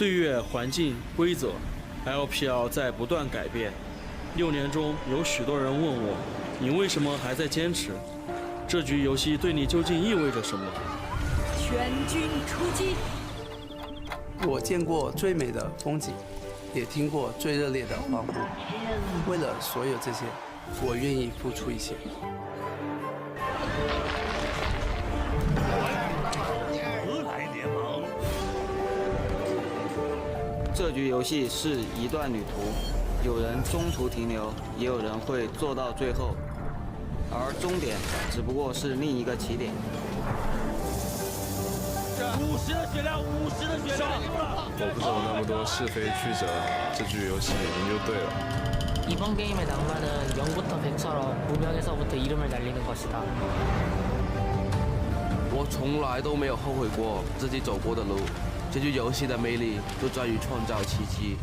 岁月、环境、规则 ，LPL 在不断改变。6年中，有许多人问我，你为什么还在坚持？这局游戏对你究竟意味着什么？全军出击！我见过最美的风景，也听过最热烈的欢呼。为了所有这些，我愿意付出一切。何来联盟？这局游戏是一段旅途，有人中途停留，也有人会做到最后，而终点只不过是另一个起点。50的血量，50的血量！我不走那么多是非曲折，这局游戏赢就对了。 이번 게임의 낭만은 0부터 100처럼 무명에서부터 이름을 날리는 것이다. 我从来都没有后悔过自己走过的路。这局游戏的魅力就在于创造奇迹。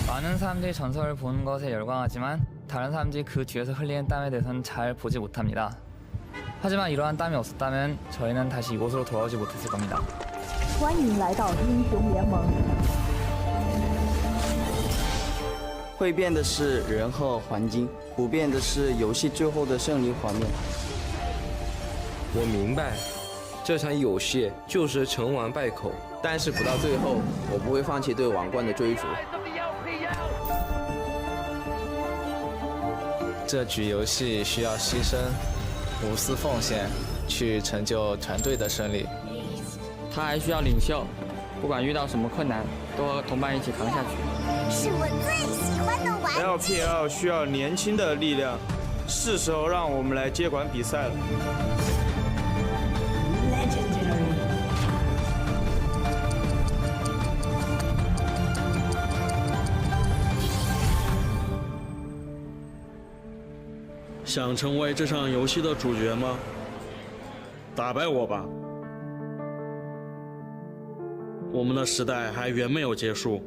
많은 사람들이 전설을 보는 것에 열광하지만 다른 사람들이 그 뒤에서 흘리는 땀에 대해서는 잘 보지 못합니다. 하지만 이러한 땀이 없었다면 저희는 다시 이곳으로 돌아오지 못했을 겁니다. 欢迎来到英雄联盟。 会变的是人和环境，不变的是游戏最后的胜利画面。我明白，这场游戏就是成王败寇，但是不到最后，我不会放弃对王冠的追逐。这局游戏需要牺牲，无私奉献，去成就团队的胜利。他还需要领袖，不管遇到什么困难，都和同伴一起扛下去。 是我最喜欢的玩具。LPL 需要年轻的力量，是时候让我们来接管比赛了。想成为这场游戏的主角吗？打败我吧！我们的时代还远没有结束。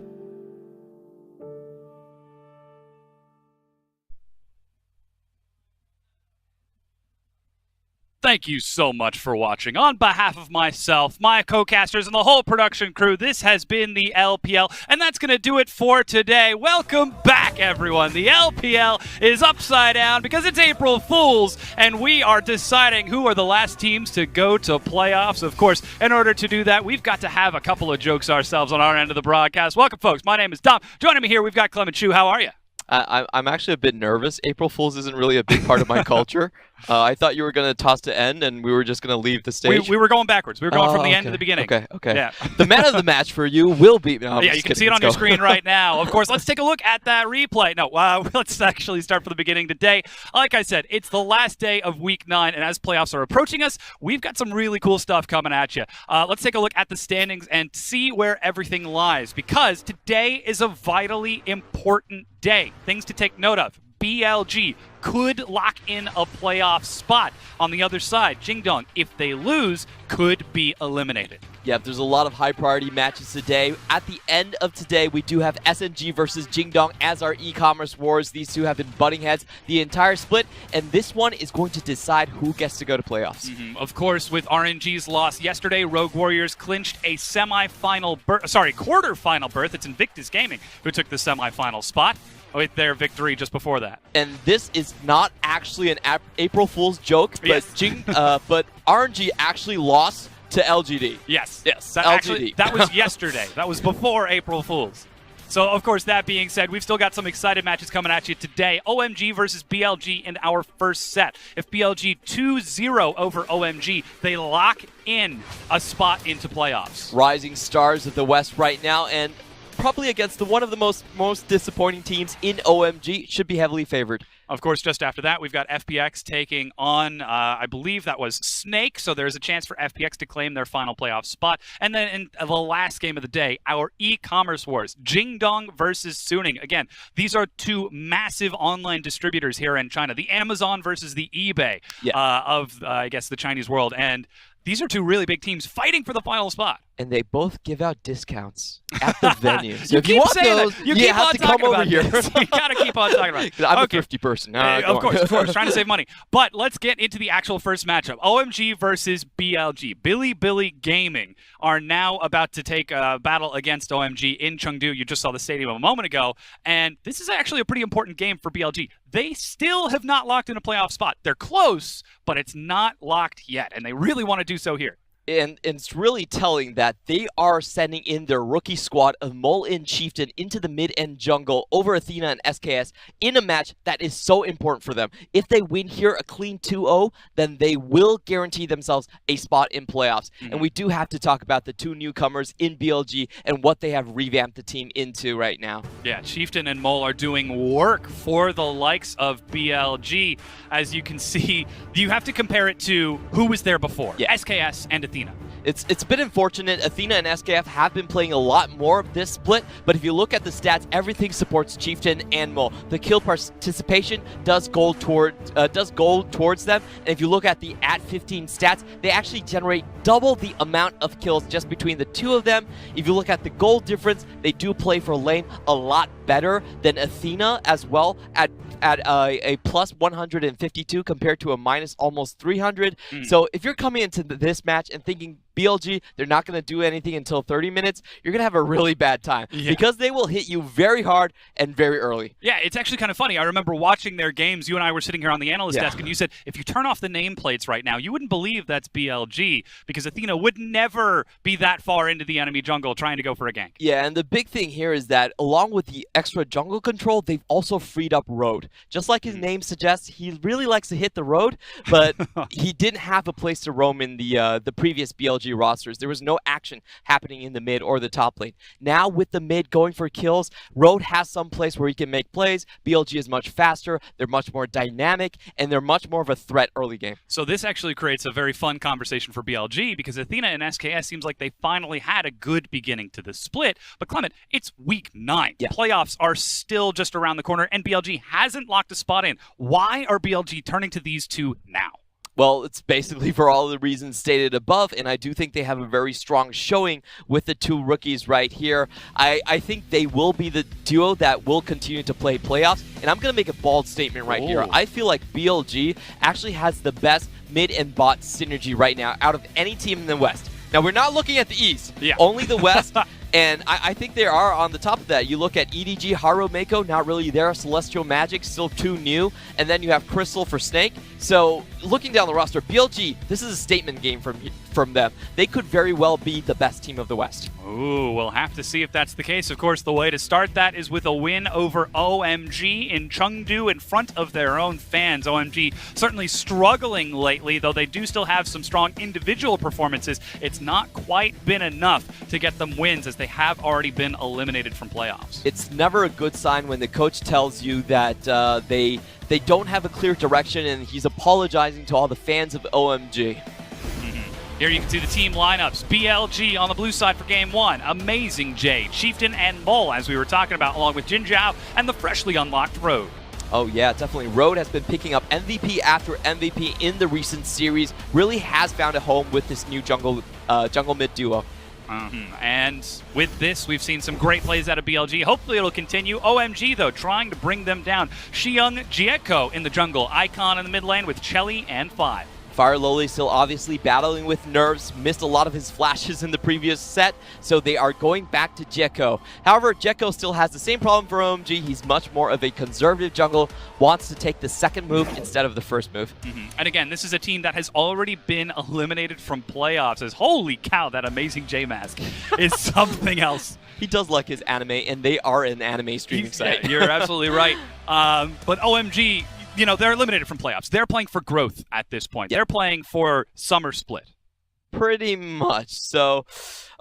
Thank you so much for watching. On behalf of myself, my co-casters, and the whole production crew, this has been the LPL, and that's going to do it for today. Welcome back, everyone. The LPL is upside down because it's April Fools, and we are deciding who are the last teams to go to playoffs. Of course, in order to do that, we've got to have a couple of jokes ourselves on our end of the broadcast. Welcome, folks. My name is Dom. Joining me here, we've got Clement Chu. How are you? I'm actually a bit nervous. April Fools isn't really a big part of my culture. I thought you were going to toss to end and we were just going to leave the stage. We were going backwards. We were going from the end to the beginning. Okay. Yeah. The man of the match for you will be... No, yeah, you can see it on your screen right now. Of course, let's take a look at that replay. No, let's actually start from the beginning today. Like I said, it's the last day of Week 9, and as playoffs are approaching us, we've got some really cool stuff coming at you. Let's take a look at the standings and see where everything lies, because today is a vitally important day. Things to take note of. BLG could lock in a playoff spot. On the other side, Jingdong, if they lose, could be eliminated. Yeah, there's a lot of high priority matches today. At the end of today, we do have SNG versus Jingdong as our e-commerce wars. These two have been butting heads the entire split, and this one is going to decide who gets to go to playoffs. Of course, with RNG's loss yesterday, Rogue Warriors clinched a quarterfinal berth. It's Invictus Gaming who took the semifinal spot with their victory just before that. And this is not actually an April Fool's joke, but yes. But RNG actually lost to LGD. Yes. LGD. That was yesterday. That was before April Fools. So, of course, that being said, we've still got some excited matches coming at you today. OMG versus BLG in our first set. If BLG 2-0 over OMG, they lock in a spot into playoffs. Rising stars of the West right now, and probably against one of the most disappointing teams in OMG, should be heavily favored. Of course, just after that, we've got FPX taking on, I believe that was Snake, so there's a chance for FPX to claim their final playoff spot. And then in the last game of the day, our e-commerce wars, Jingdong versus Suning. Again, these are two massive online distributors here in China, the Amazon versus the eBay of, I guess, the Chinese world. And These are two really big teams fighting for the final spot. And they both give out discounts at the venue. So you if keep you want saying those, that. You you keep have on to talking come over about here. this. You gotta keep on talking about it. I'm Okay. a thrifty person. Of course, trying to save money. But let's get into the actual first matchup. OMG versus BLG. Bilibili Gaming are now about to take a battle against OMG in Chengdu. You just saw the stadium a moment ago, and this is actually a pretty important game for BLG. They still have not locked in a playoff spot. They're close, but it's not locked yet, and they really want to do so here. And it's really telling that they are sending in their rookie squad of Mole and Chieftain into the mid-end jungle over Athena and SKS in a match that is so important for them. If they win here a clean 2-0, then they will guarantee themselves a spot in playoffs. And we do have to talk about the two newcomers in BLG and what they have revamped the team into right now. Yeah, Chieftain and Mole are doing work for the likes of BLG. As you can see, you have to compare it to who was there before, SKS and Athena. It's been unfortunate. Athena and SKF have been playing a lot more of this split, but if you look at the stats, everything supports Chieftain and Mole. The kill participation does go towards them, and if you look at the @15 stats, they actually generate double the amount of kills just between the two of them. If you look at the goal difference, they do play for lane a lot better than Athena as well at a plus 152 compared to a minus almost 300. So if you're coming into this match and thinking BLG, they're not going to do anything until 30 minutes, you're going to have a really bad time because they will hit you very hard and very early. Yeah, it's actually kind of funny. I remember watching their games. You and I were sitting here on the analyst desk, and you said, if you turn off the nameplates right now, you wouldn't believe that's BLG because Athena would never be that far into the enemy jungle trying to go for a gank. Yeah, and the big thing here is that along with the extra jungle control, they've also freed up road. Just like his name suggests, he really likes to hit the road, but he didn't have a place to roam in the previous BLG rosters. There was no action happening in the mid or the top lane. Now with the mid going for kills, road has some place where he can make plays. BLG is much faster, they're much more dynamic, and they're much more of a threat early game. So this actually creates a very fun conversation for BLG because Athena and SKS seems like they finally had a good beginning to the split. But Clement, it's week 9. Yeah. Playoffs are still just around the corner, and BLG hasn't locked a spot in. Why are BLG turning to these two now? Well, it's basically for all the reasons stated above, and I do think they have a very strong showing with the two rookies right here. I think they will be the duo that will continue to play playoffs, and I'm going to make a bold statement right here. I feel like BLG actually has the best mid and bot synergy right now out of any team in the West. Now, we're not looking at the East, only the West. And I think they are on the top of that. You look at EDG, Haru, Mako, not really there. Celestial Magic, still too new. And then you have Crystal for Snake. So looking down the roster, BLG, this is a statement game from them. They could very well be the best team of the West. Ooh, we'll have to see if that's the case. Of course, the way to start that is with a win over OMG in Chengdu in front of their own fans. OMG certainly struggling lately, though they do still have some strong individual performances. It's not quite been enough to get them wins as they have already been eliminated from playoffs. It's never a good sign when the coach tells you that they don't have a clear direction, and he's apologizing to all the fans of OMG. Here you can see the team lineups. BLG on the blue side for game 1. Amazing J, Chieftain, and Mole, as we were talking about, along with Jin Zhao and the freshly unlocked Road. Oh yeah, definitely. Road has been picking up MVP after MVP in the recent series. Really has found a home with this new jungle mid duo. And with this, we've seen some great plays out of BLG. Hopefully it'll continue. OMG, though, trying to bring them down. Xiyoung Jieko in the jungle. Icon in the mid lane with Chelly and 5. Fire Loli still obviously battling with nerves, missed a lot of his flashes in the previous set, so they are going back to Jekko. However, Jekko still has the same problem for OMG. He's much more of a conservative jungle, wants to take the second move instead of the first move. And again, this is a team that has already been eliminated from playoffs. As holy cow, that amazing J-Mask is something else. He does like his anime, and they are an anime streaming site. Yeah, you're absolutely right. But OMG, you know, they're eliminated from playoffs. They're playing for growth at this point. They're playing for summer split. Pretty much. So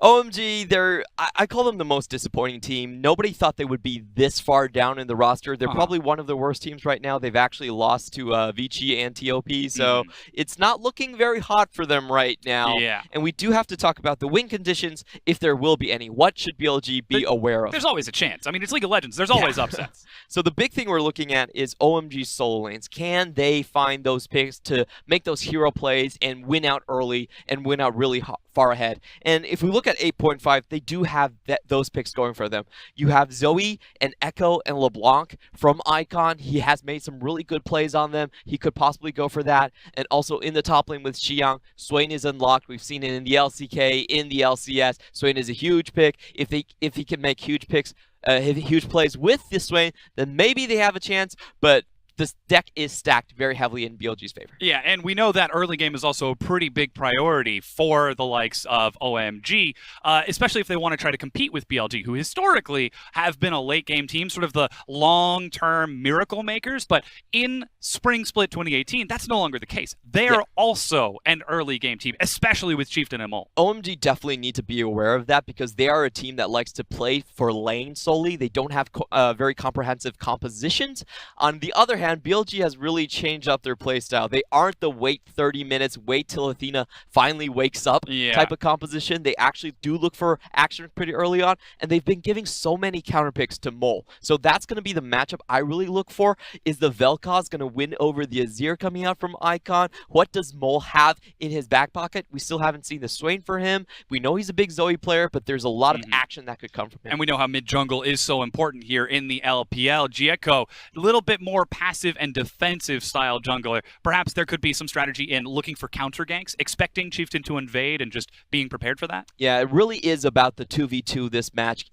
OMG, I call them the most disappointing team. Nobody thought they would be this far down in the roster. They're probably one of the worst teams right now. They've actually lost to Vici and TOP, so it's not looking very hot for them right now. Yeah. And we do have to talk about the win conditions, if there will be any. What should BLG be aware of? There's always a chance. I mean, it's League of Legends. There's always upsets. So the big thing we're looking at is OMG's solo lanes. Can they find those picks to make those hero plays and win out early and win out really far ahead? And if we look at 8.5, they do have those picks going for them. You have Zoe and Echo and LeBlanc from Icon. He has made some really good plays on them. He could possibly go for that. And also in the top lane with Xiang, Swain is unlocked. We've seen it in the LCK, in the LCS. Swain is a huge pick. If he can make huge picks, huge plays with this Swain, then maybe they have a chance. But this deck is stacked very heavily in BLG's favor. Yeah, and we know that early game is also a pretty big priority for the likes of OMG, especially if they want to try to compete with BLG, who historically have been a late game team, sort of the long-term miracle makers. But in Spring Split 2018, that's no longer the case. They are also an early game team, especially with Chieftain and Mole. OMG definitely need to be aware of that because they are a team that likes to play for lane solely. They don't have very comprehensive compositions. On the other hand, BLG has really changed up their playstyle. They aren't the wait 30 minutes, wait till Athena finally wakes up type of composition. They actually do look for action pretty early on, and they've been giving so many counter picks to Mole. So that's going to be the matchup I really look for. Is the Vel'Koz going to win over the Azir coming out from Icon? What does Mole have in his back pocket? We still haven't seen the Swain for him. We know he's a big Zoe player, but there's a lot of action that could come from him. And we know how mid-jungle is so important here in the LPL. Gieko, a little bit more passive and defensive style jungler. Perhaps there could be some strategy in looking for counter ganks, expecting Chieftain to invade and just being prepared for that. Yeah, it really is about the 2v2 this match,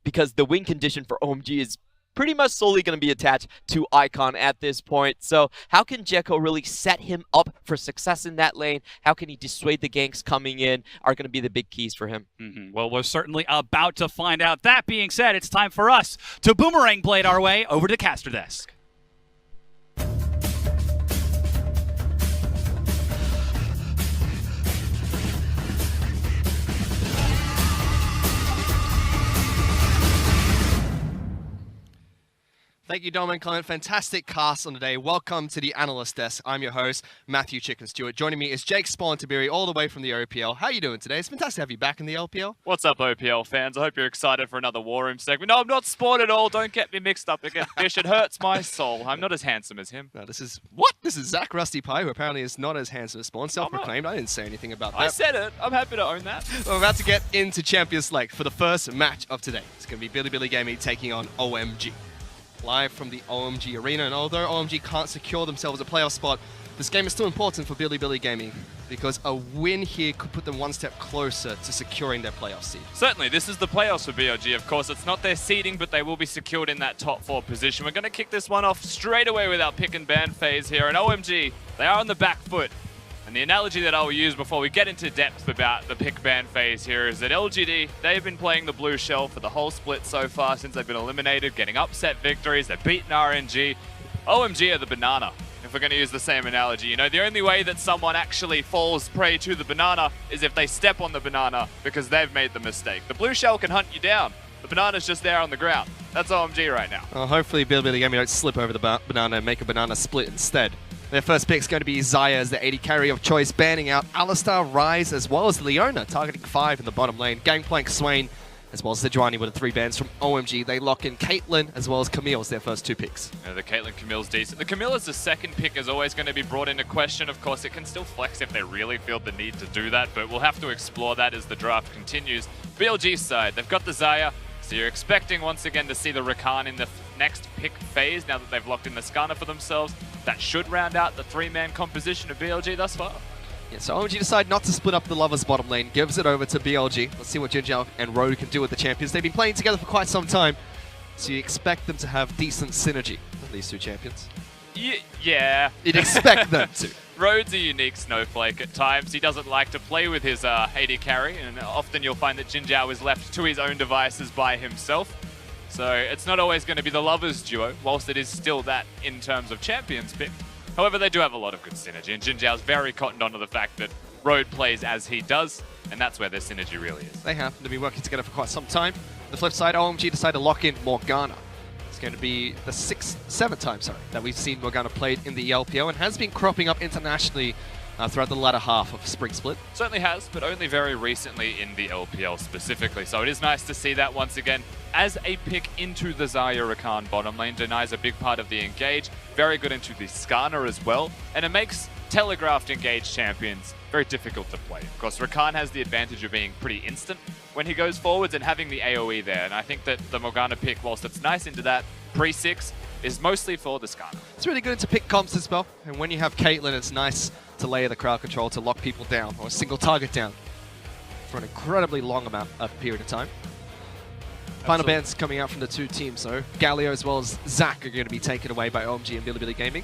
because the win condition for OMG is pretty much solely going to be attached to Icon at this point. So how can Gieko really set him up for success in that lane? How can he dissuade the ganks coming in are going to be the big keys for him. Well, we're certainly about to find out. That being said, it's time for us to boomerang blade our way over to Caster Desk. Thank you, Dom and Clint. Fantastic cast on today. Welcome to the Analyst Desk. I'm your host, Matthew Chicken Stewart. Joining me is Jake Spawn Tabiri, all the way from the OPL. How are you doing today? It's fantastic to have you back in the LPL. What's up, OPL fans? I hope you're excited for another War Room segment. No, I'm not Spawn at all. Don't get me mixed up again. Fish, it hurts my soul. I'm not as handsome as him. No, this is... What? This is Zach Rusty Pie, who apparently is not as handsome as Spawn. Self-proclaimed. I didn't say anything about that. I said it. I'm happy to own that. We're about to get into Champions Select for the first match of today. It's going to be Bilibili Gaming taking on OMG. Live from the OMG arena, and although OMG can't secure themselves a playoff spot, this game is still important for Bilibili Gaming because a win here could put them one step closer to securing their playoff seed. Certainly, this is the playoffs for BLG. Of course, it's not their seeding, but they will be secured in that top 4 position. We're going to kick this one off straight away with our pick and ban phase here, and OMG, they are on the back foot. And the analogy that I will use before we get into depth about the pick-ban phase here is that LGD, they've been playing the blue shell for the whole split so far since they've been eliminated, getting upset victories, they've beaten RNG. OMG are the banana, if we're going to use the same analogy. You know, the only way that someone actually falls prey to the banana is if they step on the banana because they've made the mistake. The blue shell can hunt you down. The banana's just there on the ground. That's OMG right now. Well, hopefully Bilibili Gaming don't slip over the banana and make a banana split instead. Their first pick is going to be Xayah as the AD carry of choice, banning out Alistar, Ryze, as well as Leona, targeting 5 in the bottom lane. Gangplank, Swain, as well as Sejuani with the 3 bans from OMG. They lock in Caitlyn as well as Camille as their first 2 picks. Yeah, the Caitlyn Camille's decent. The Camille as the second pick is always going to be brought into question. Of course, it can still flex if they really feel the need to do that, but we'll have to explore that as the draft continues. BLG's side, they've got the Xayah. So you're expecting once again to see the Rakan in the next pick phase now that they've locked in the Skarner for themselves. That should round out the 3-man composition of BLG thus far. Yeah, so OMG decide not to split up the Lovers bottom lane, gives it over to BLG. Let's see what Jinjiao and Road can do with the champions. They've been playing together for quite some time, so you expect them to have decent synergy with these 2 champions. Yeah. You'd expect them to. Rhodes a unique snowflake at times. He doesn't like to play with his AD carry, and often you'll find that Jinjiao is left to his own devices by himself. So it's not always going to be the Lovers duo, whilst it is still that in terms of champions pick. However, they do have a lot of good synergy, and Jinjiao's very cottoned onto the fact that road plays as he does, and that's where their synergy really is. They happen to be working together for quite some time. The flip side, OMG decided to lock in Morgana. It's going to be the seventh time that we've seen Morgana played in the LPL and has been cropping up internationally throughout the latter half of Spring Split. Certainly has, but only very recently in the LPL specifically. So it is nice to see that once again as a pick into the Zarya Rakan bottom lane. Denies a big part of the engage, very good into the Skarner as well, and it makes telegraphed engage champions very difficult to play. Of course, Rakan has the advantage of being pretty instant when he goes forwards and having the AoE there, and I think that the Morgana pick, whilst it's nice into that pre-6, is mostly for the Skarner. It's really good into pick comps as well, and when you have Caitlyn, it's nice to layer the crowd control to lock people down, or a single target down, for an incredibly long period of time. Final bans coming out from the two teams though. Galio as well as Zac are going to be taken away by OMG and Bilibili Gaming.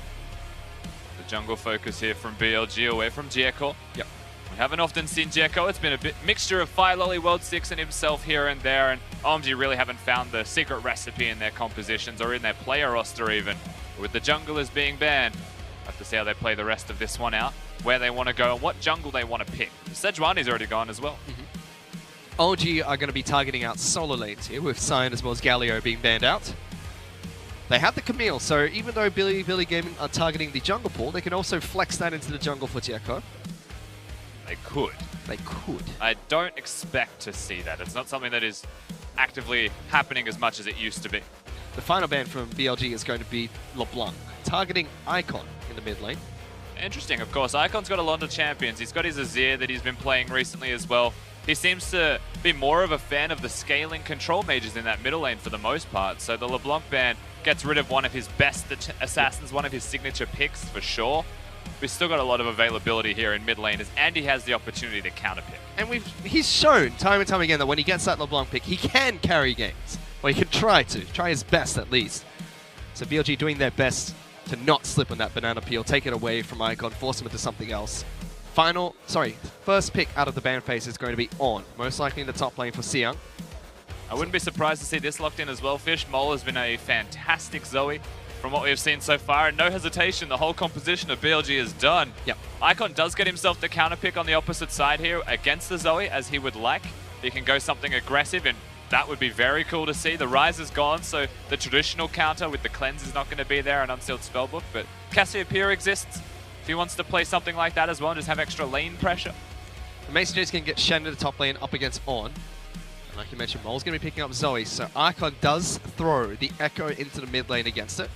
The jungle focus here from BLG away from Jeko. Yep. We haven't often seen Jeko. It's been a bit mixture of Fire Lolly, World 6 and himself here and there, and OMG really haven't found the secret recipe in their compositions or in their player roster even. But with the junglers being banned, we'll have to see how they play the rest of this one out, where they want to go and what jungle they want to pick. Sejuani's already gone as well. OMG are going to be targeting out solo lanes here, with Sion as well as Galio being banned out. They have the Camille, so even though Bilibili Gaming are targeting the jungle pool, they can also flex that into the jungle for Jeko. They could. They could. I don't expect to see that. It's not something that is actively happening as much as it used to be. The final ban from BLG is going to be LeBlanc, targeting Icon in the mid lane. Interesting, of course. Icon's got a lot of champions. He's got his Azir that he's been playing recently as well. He seems to be more of a fan of the scaling control mages in that middle lane for the most part. So the LeBlanc ban gets rid of one of his best assassins, one of his signature picks for sure. We've still got a lot of availability here in mid lane as Andy has the opportunity to counter pick. And he's shown time and time again that when he gets that LeBlanc pick, he can carry games. Or he can try his best at least. So BLG doing their best to not slip on that banana peel, take it away from Icon, force him into something else. First pick out of the ban phase is going to be On, most likely in the top lane for Siyoung. I wouldn't be surprised to see this locked in as well, Fish. Mole has been a fantastic Zoe from what we've seen so far, and no hesitation, the whole composition of BLG is done. Yep. Icon does get himself the counter pick on the opposite side here against the Zoe, as he would like. He can go something aggressive, and that would be very cool to see. The Rise is gone, so the traditional counter with the Cleanse is not going to be there, an Unsealed Spellbook, but Cassiopeia exists. If he wants to play something like that as well and just have extra lane pressure. The Mason J's can get Shen to the top lane up against On. And like you mentioned, Mole's going to be picking up Zoe, so Icon does throw the Echo into the mid lane against it.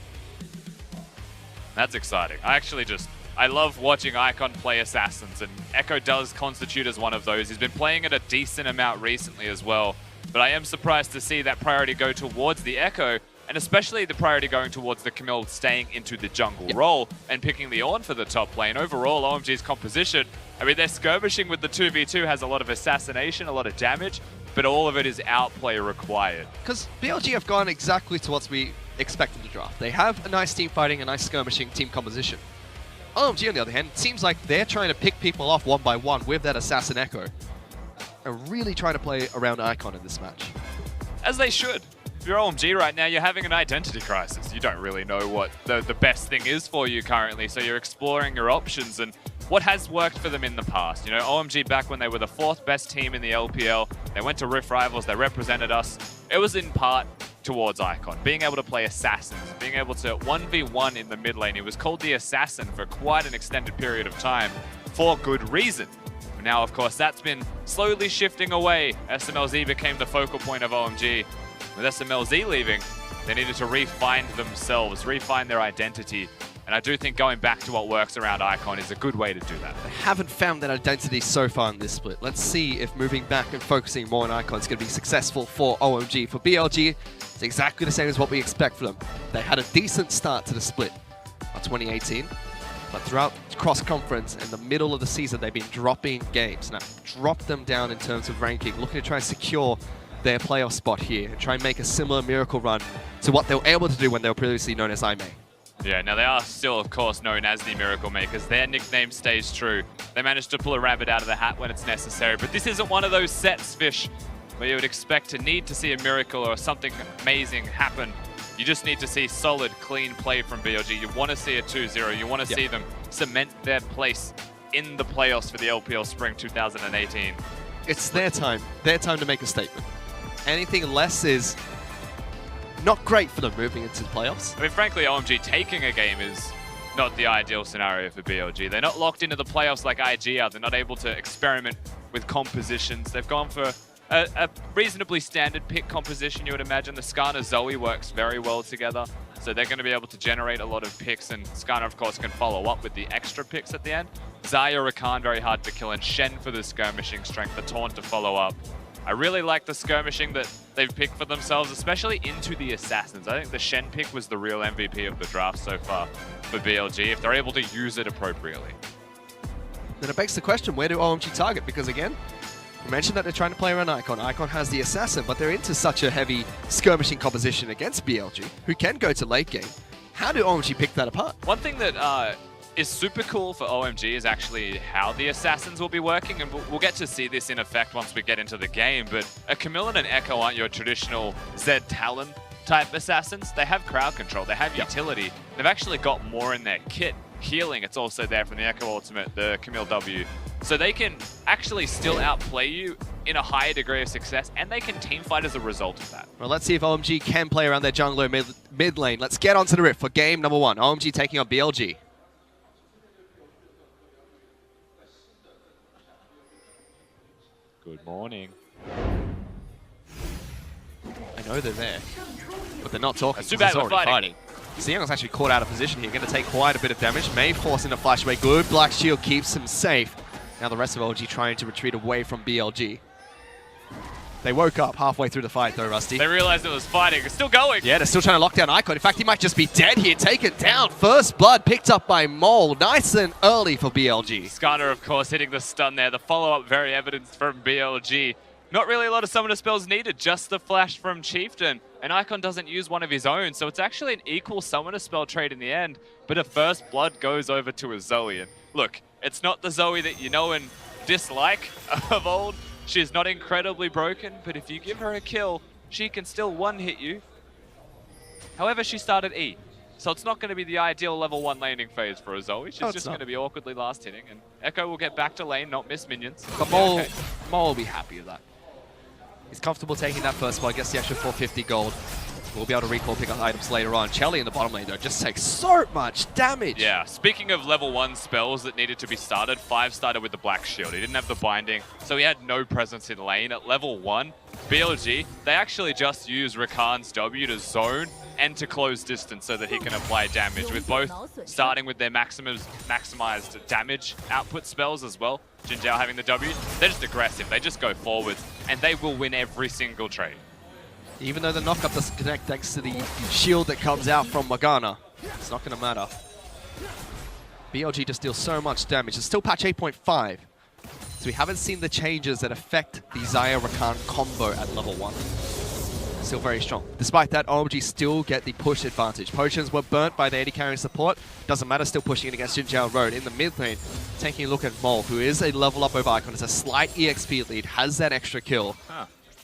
That's exciting. I love watching Icon play Assassins, and Echo does constitute as one of those. He's been playing it a decent amount recently as well, but I am surprised to see that priority go towards the Echo, and especially the priority going towards the Camille staying into the jungle role and picking the Ornn for the top lane. Overall, OMG's composition, I mean, their skirmishing with the 2v2 has a lot of assassination, a lot of damage, but all of it is outplay required. Because BLG have gone exactly to what we expected to draft. They have a nice team fighting, a nice skirmishing team composition. OMG, on the other hand, it seems like they're trying to pick people off one by one with that Assassin Echo. And really trying to play around Icon in this match. As they should. If you're OMG right now, you're having an identity crisis. You don't really know what the best thing is for you currently, so you're exploring your options and what has worked for them in the past. You know, OMG back when they were the 4th best team in the LPL, they went to Rift Rivals, they represented us. It was in part towards Icon, being able to play Assassins, being able to 1v1 in the mid lane. He was called the Assassin for quite an extended period of time for good reason. Now, of course, that's been slowly shifting away. SMLZ became the focal point of OMG. With SMLZ leaving, they needed to refine themselves, refine their identity. And I do think going back to what works around Icon is a good way to do that. They haven't found that identity so far in this split. Let's see if moving back and focusing more on Icon is going to be successful for OMG. For BLG, it's exactly the same as what we expect from them. They had a decent start to the split of 2018. But throughout cross-conference in the middle of the season, they've been dropping games. Now, dropped them down in terms of ranking, looking to try and secure their playoff spot here and try and make a similar miracle run to what they were able to do when they were previously known as IMA. Yeah, now they are still, of course, known as the Miracle Makers. Their nickname stays true. They managed to pull a rabbit out of the hat when it's necessary, but this isn't one of those sets, Fish, where you would expect to need to see a miracle or something amazing happen. You just need to see solid, clean play from BLG. You want to see a 2-0. You want to see them cement their place in the playoffs for the LPL Spring 2018. It's their time to make a statement. Anything less is not great for them moving into the playoffs. I mean, frankly, OMG taking a game is not the ideal scenario for BLG. They're not locked into the playoffs like IG are. They're not able to experiment with compositions. They've gone for a reasonably standard pick composition, you would imagine. The Skarner Zoe works very well together, so they're going to be able to generate a lot of picks, and Skarner, of course, can follow up with the extra picks at the end. Xayah, Rakan, very hard to kill, and Shen for the skirmishing strength, the Taunt to follow up. I really like the skirmishing that they've picked for themselves, especially into the Assassins. I think the Shen pick was the real MVP of the draft so far for BLG, if they're able to use it appropriately. Then it begs the question, where do OMG target? Because again, you mentioned that they're trying to play around Icon. Icon has the Assassin, but they're into such a heavy skirmishing composition against BLG, who can go to late game. How do OMG pick that apart? One thing that is super cool for OMG is actually how the Assassins will be working, and we'll get to see this in effect once we get into the game, but a Camille and an Echo aren't your traditional Zed Talon type Assassins. They have crowd control, they have utility. They've actually got more in their kit. Healing, it's also there from the Echo ultimate, the Camille W. So they can actually still outplay you in a higher degree of success, and they can teamfight as a result of that. Well, let's see if OMG can play around their jungler mid lane. Let's get onto the rift for game number 1. OMG taking on BLG. Good morning. I know they're there, but they're not talking. That's too bad, we're fighting. Xiang's actually caught out of position here, going to take quite a bit of damage. May force into flash away. Good Black Shield keeps him safe. Now the rest of OG trying to retreat away from BLG. They woke up halfway through the fight though, Rusty. They realized it was fighting. It's still going. Yeah, they're still trying to lock down Icon. In fact, he might just be dead here. Taken down. First blood picked up by Mole. Nice and early for BLG. Skarner, of course, hitting the stun there. The follow-up very evident from BLG. Not really a lot of summoner spells needed, just the flash from Chieftain. And Icon doesn't use one of his own, so it's actually an equal summoner spell trade in the end. But a first blood goes over to a Zoe. And look, it's not the Zoe that you know and dislike of old. She's not incredibly broken, but if you give her a kill, she can still one-hit you. However, she started E, so it's not going to be the ideal level 1 laning phase for a Zoe. She's just going to be awkwardly last hitting, and Echo will get back to lane, not miss minions. But Mole will be happy with that. He's comfortable taking that first blood, gets the extra 450 gold. We'll be able to recall pick up items later on. Chelly in the bottom lane, though, just takes so much damage. Yeah, speaking of level 1 spells that needed to be started, 5 started with the Black Shield. He didn't have the binding, so he had no presence in lane. At level 1, BLG, they actually just use Rakan's W to zone and to close distance so that he can apply damage, with both starting with their maximized damage output spells as well. Jin Zhao having the W, they're just aggressive. They just go forward, and they will win every single trade. Even though the knock-up doesn't connect thanks to the shield that comes out from Morgana, it's not going to matter. BLG just deals so much damage. It's still patch 8.5, so we haven't seen the changes that affect the Xayah Rakan combo at level 1. Still very strong. Despite that, OMG still get the push advantage. Potions were burnt by the AD carrying support. Doesn't matter, still pushing it against Jin Zhao Road. In the mid lane, taking a look at Mole, who is a level up over Icon. It's a slight EXP lead, has that extra kill.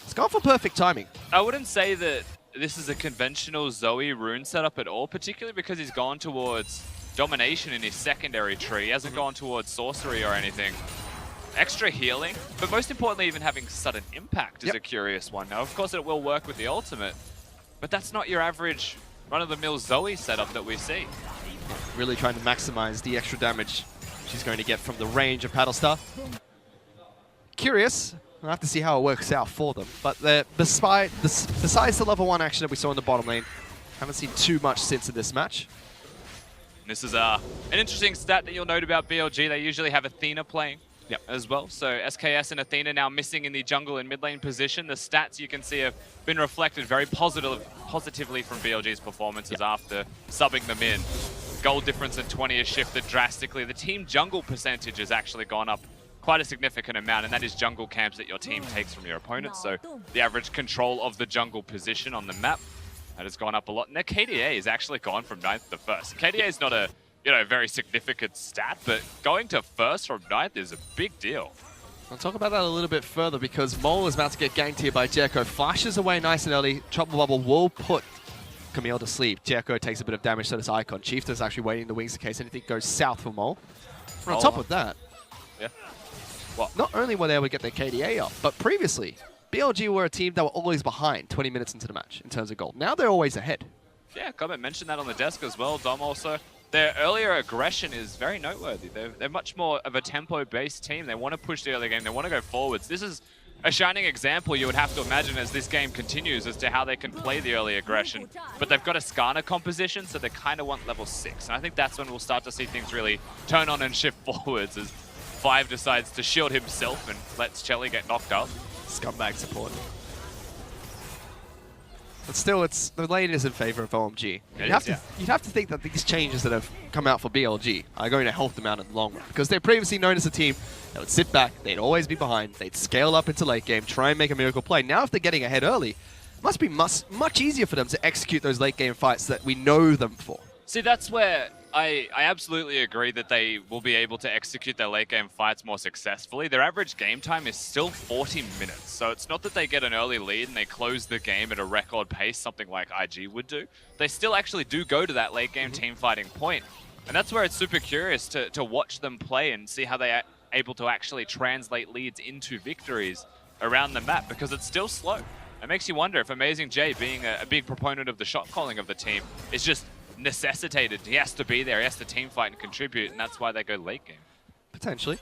It's gone for perfect timing. I wouldn't say that this is a conventional Zoe rune setup at all, particularly because he's gone towards domination in his secondary tree. He hasn't gone towards sorcery or anything. Extra healing, but most importantly, even having sudden impact is a curious one. Now, of course, it will work with the ultimate, but that's not your average run-of-the-mill Zoe setup that we see. Really trying to maximize the extra damage she's going to get from the range of Paddlestar. Curious. We'll have to see how it works out for them. But besides the level 1 action that we saw in the bottom lane, haven't seen too much since in this match. This is an interesting stat that you'll note about BLG. They usually have Athena playing as well. So SKS and Athena now missing in the jungle and mid lane position. The stats you can see have been reflected very positively from BLG's performances after subbing them in. Gold difference in 20 has shifted drastically. The team jungle percentage has actually gone up quite a significant amount, and that is jungle camps that your team takes from your opponents. So the average control of the jungle position on the map, that has gone up a lot. And their KDA has actually gone from 9th to 1st. KDA is not a very significant stat, but going to 1st from 9th is a big deal. I'll talk about that a little bit further because Mole is about to get ganked here by Jericho. Flashes away nice and early. Trouble Bubble will put Camille to sleep. Jericho takes a bit of damage, so does Icon. Chieftain's actually waiting in the wings in case anything goes south for Mole. And on top of that, Yeah. What? Not only were they able to get their KDA up, but previously, BLG were a team that were always behind 20 minutes into the match in terms of gold. Now they're always ahead. Yeah, Comment mentioned that on the desk as well. Dom also. Their earlier aggression is very noteworthy. They're much more of a tempo-based team. They want to push the early game. They want to go forwards. This is a shining example you would have to imagine as this game continues as to how they can play the early aggression. But they've got a Skarner composition, so they kind of want level 6. And I think that's when we'll start to see things really turn on and shift forwards as 5 decides to shield himself and lets Chelly get knocked up. Scumbag support. But still, the lane is in favor of OMG. You'd have to think that these changes that have come out for BLG are going to help them out in the long run. Because they're previously known as a team that would sit back, they'd always be behind, they'd scale up into late game, try and make a miracle play. Now if they're getting ahead early, it must be much easier for them to execute those late game fights that we know them for. See, that's where I absolutely agree that they will be able to execute their late game fights more successfully. Their average game time is still 40 minutes, so it's not that they get an early lead and they close the game at a record pace, something like IG would do. They still actually do go to that late game team fighting point, and that's where it's super curious to watch them play and see how they are able to actually translate leads into victories around the map, because it's still slow. It makes you wonder if Amazing J, being a big proponent of the shot calling of the team, is just necessitated. He has to be there, he has to team fight and contribute, and that's why they go late game. Potentially.